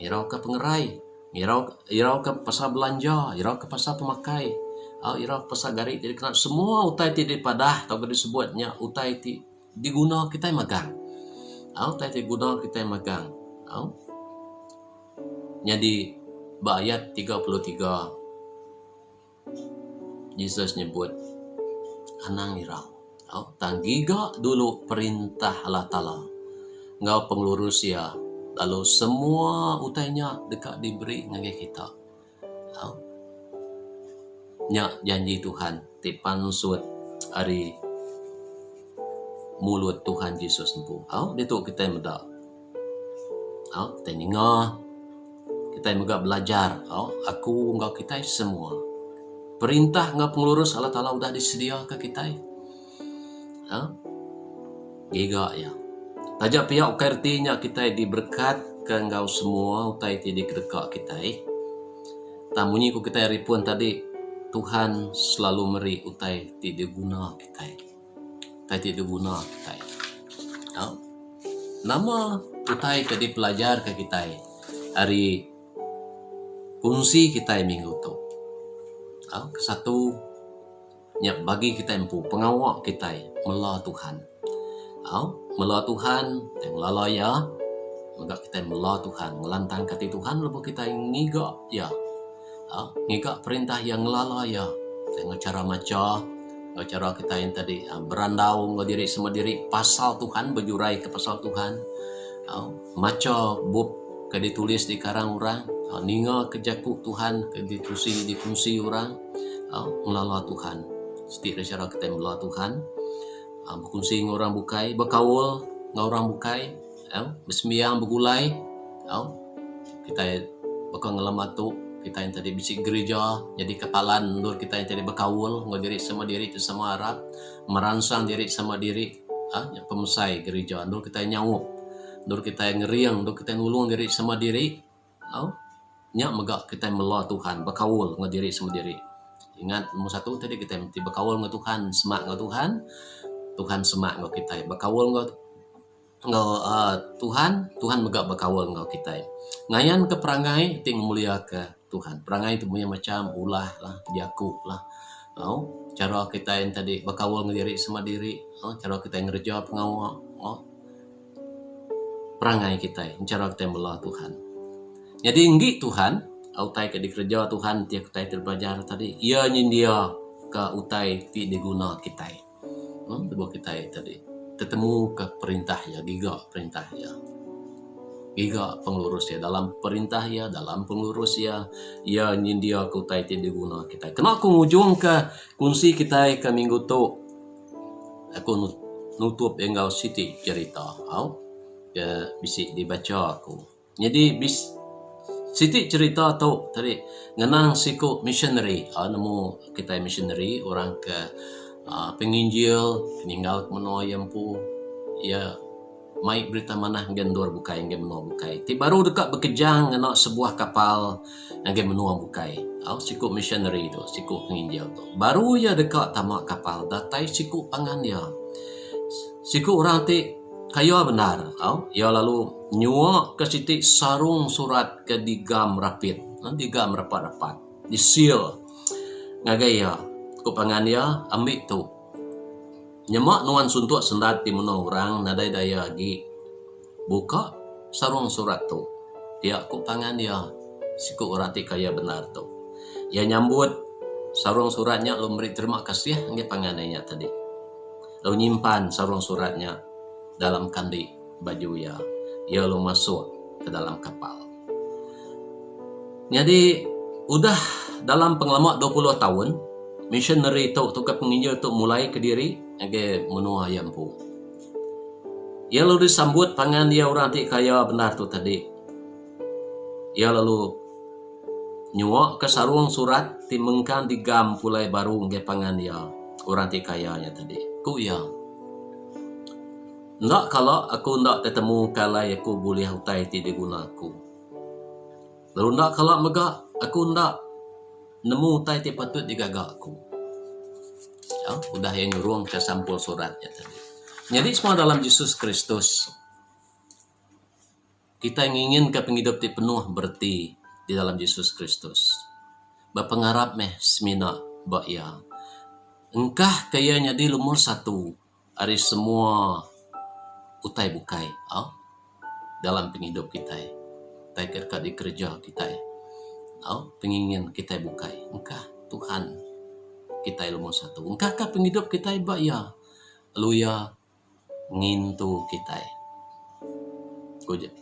irau ke pengerai irau ke pasal belanja irau ke pasal pemakai irau ke pasal gari jadi kena semua utai ti dipadah atau disebutnya utai ti diguna kita magang utai ti guna kita magang jadi ayat 33 Yesus nyebut anang irau tanggiga dulu perintah Allah Ta'ala ngau penglurus ya lalu semua utainya dekat diberi ngagai kita nyak janji Tuhan tipan sud hari mulut Tuhan Yesus empu dia tu kita medak kita ningah kita megak belajar aku engkau kita semua perintah ngau pengurus Allah Ta'ala udah disedia ke kita giga ya tajak pihak ukartinya kita diberkat ke engkau semua utai ti dekat kita tamunyi ku kita ripun tadi Tuhan selalu meri utai ti diguna kita utai ti diguna kita nama utai ke dipelajar ke kita hari fungsi kita minggu tu kesatu nyak bagi kita empu pengawak kita mela Tuhan mela Tuhan yang lalaya maka kita mela Tuhan ngelantang kati Tuhan lebu kita ngiga ya ngiga perintah yang lalaya dengan cara maca cara kita yang tadi berandau diri sama diri pasal Tuhan, berjurai ke pasal Tuhan. Maca bub ke ditulis di karang orang, ninga ke jaku Tuhan ke dikungsi orang, melalui Tuhan. Setiap cara kita melalui Tuhan, berkongsi dengan orang bukai, berkaul dengan orang bukai, bersembiang, bergulai, kita bakal ngelamat tu, kita yang tadi bisik gereja, jadi kepalan, nur kita yang tadi berkaul, diri sama diri itu sama Arab, merangsang diri sama diri, pemusai gereja, nur kita yang nyawuk, nur kita yang ngeriang, nur kita yang nulung diri sama diri, nyak megak kita yang melah Tuhan, berkaul diri sama diri. Ingat nomor satu tadi kita mesti berkaul dengan Tuhan, semak dengan Tuhan, Tuhan semak dengan kita, berkaul dengan Tuhan, Tuhan megak berkaul dengan kita. Ngayan ke perangai, ting mulia ke Tuhan. Perangai itu punya macam ulah lah, jaku lah. Cara kita yang tadi berkaul dengan diri sama diri, cara kita yang ngerja pengawal, perangai kita, cara kita yang belah Tuhan. Jadi inggi Tuhan, utai ke dikerja Tuhan, tiap kita terbelajar tadi, ia nyindia ke utai ti diguna kita. Tubuh kita tadi, ketemu ke perintah ya, giga perintah ya. Giga pengurus ya, dalam perintah ya, dalam pengurus ya, ia nyindia ke utai ti diguna kita. Kena aku ngujung ke kunci kita ke minggu tu, aku nutup engkau siti cerita, ya bisik dibaca aku. Jadi Siti cerita tu tadi ngenang siku missionary, nemu kita missionary orang ke penginjil peninggal ke menua yampu ya mai berita mana gendor bukai yang menua bukai. Ti baru dekat bekejang ngena sebuah kapal yang menua bukai. Siku missionary tu, siku penginjil tu. Baru ya dekat tamak kapal datai siku pangan dia. Siku orang ti kaya benar, ya lalu nyuak ke siti sarung surat ke digam rapid, digam rapat-rapat, di seal, ngagaya, kupangan dia ambil tu, nyemak nuan suntuk sendat di mana orang nadai daya lagi, buka sarung surat tu, dia kupangan dia, siku orang ti kaya benar tu, ya nyambut sarung suratnya lu beri terima kasih nggak pangannya tadi, lalu nyimpan sarung suratnya dalam kandi baju ya, ia lalu masuk ke dalam kapal. Jadi udah dalam pengalaman 20 tahun missionary tu ke penginjil tu mulai ke diri ke menua yampu. Ia lalu disambut pangan dia orang ti kaya benar tu tadi. Ia lalu nyuak ke sarung surat ti mengkan digam pulai baru nge pangan dia orang ti kayanya tadi. Ku ya ndak kalau aku ndak ketemu kalai aku boleh utai ti diguna aku. Lalu ndak kalau megak aku ndak nemu utai ti patut digagak aku. Ya, udah yang nyuruh ke sampul suratnya tadi. Jadi semua dalam Yesus Kristus. Kita yang ingin ke penghidup ti penuh berarti di dalam Yesus Kristus. Bapengarap meh semina bak ya. Engkah kayanya di lumur satu hari semua utai bukai dalam penghidup kita kerja di kerja kita pengingin kita bukai engkah Tuhan kita ilmu satu engkah ka penghidup kita ba ya lu ya ngintu kita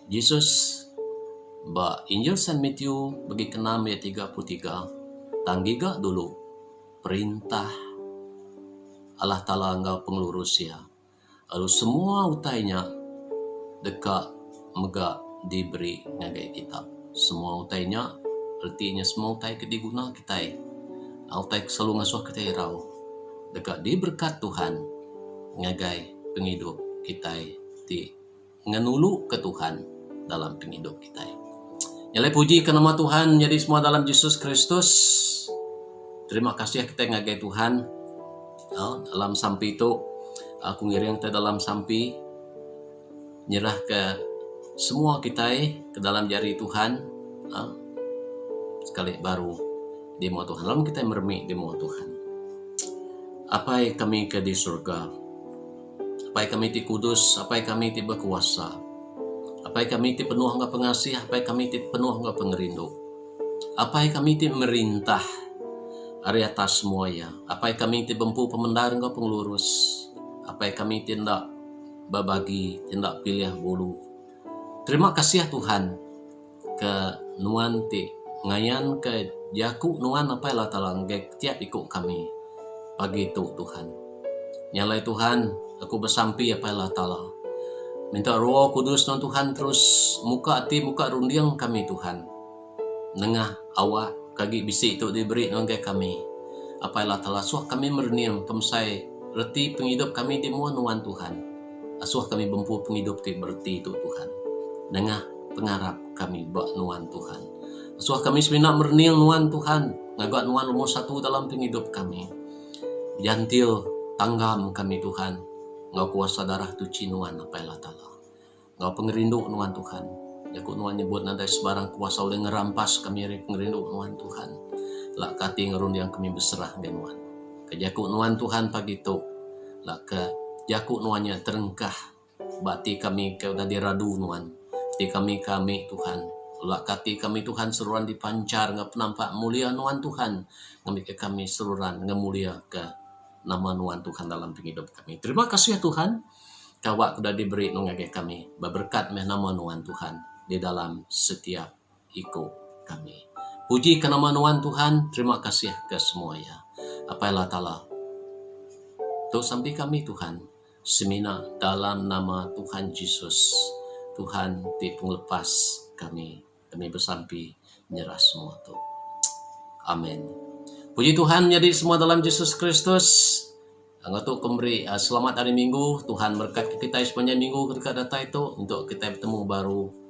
Yesus ba Injil San Matthew bagi ke-6 ayat 33 tanggiga dulu perintah Allah Ta'ala engkau pengelurus ya. Lalu semua utainya dekat mega diberi ngagai kitab. Semua utainya artinya semua utai kediguna kita. Utai selalu ngasuh kita irau. Dekat diberkat Tuhan ngagai penghidup kita di ngenulu ke Tuhan dalam penghidup kita. Nyalai puji ke nama Tuhan jadi semua dalam Yesus Kristus. Terima kasih kita ngagai Tuhan dalam sampai itu. Aku ngiring ke dalam sampi nyerah ke semua kita ke dalam jari Tuhan sekali baru di mau Tuhan lalu kita meremik di mau Tuhan apa yang kami ke di surga apa yang kami ti kudus apa yang kami ti berkuasa apa yang kami ti penuh nggak pengasih apa yang kami ti penuh nggak pengerindu apa yang kami ti merintah Ari atas semua ya. Apa yang kami bempu pemendar engkau pengelurus. Apa yang kami tindak babagi, tindak pilih bulu. Terima kasih ya Tuhan. Ke nuan ti ngayan ke jaku nuan apa lah talang tiap ikut kami. Pagi itu Tuhan. Nyalai Tuhan, aku bersampi apa lah talang. Minta roh kudus Tuhan terus muka hati muka rundiang kami Tuhan. Nengah awak kagi bisi itu diberi nongke kami. Apa ilah telah suah kami merniang kemsai reti penghidup kami di mua nuan Tuhan. Asuh kami bempu penghidup ti berti itu Tuhan. Nengah pengarap kami bak nuan Tuhan. Asuh kami seminat merniang nuan Tuhan. Ngagak nuan nomor satu dalam penghidup kami. Jantil tanggam kami Tuhan. Ngau kuasa darah tuci nuan apa ilah telah. Ngau pengerindu nuan Tuhan. Jaku nuan nyebut nanti sebarang kuasa oleh ngerampas kami dari pengerindu nuan Tuhan. Lak kati ngerund yang kami berserah ke nuan. Ke jaku nuan Tuhan pagi itu. Lak ke jaku nuannya terengkah. Bati kami ke udah diradu nuan. Ti kami Tuhan. Lak kati kami Tuhan seruan dipancar. Nggak penampak mulia nuan Tuhan. Kami ke kami seruan ngemulia ke nama nuan Tuhan dalam penghidup kami. Terima kasih ya Tuhan. Kawak sudah diberi nungage kami. Berkat meh nama nuan Tuhan. Di dalam setiap ikut kami. Puji ke nama nuan Tuhan, terima kasih ke semuanya. Apa ilah ta'ala. Tuh sampai kami Tuhan, semina dalam nama Tuhan Yesus. Tuhan di penglepas kami bersampi nyerah semua tuh. Amin. Puji Tuhan menjadi semua dalam Yesus Kristus. Untuk memberi selamat hari Minggu. Tuhan berkat kita sepanjang minggu ketika datang itu untuk kita bertemu baru.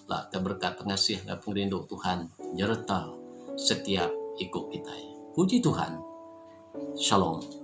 Lah berkat pengasih dan pengerindu Tuhan nyerta setiap ikut kita. Puji Tuhan. Shalom.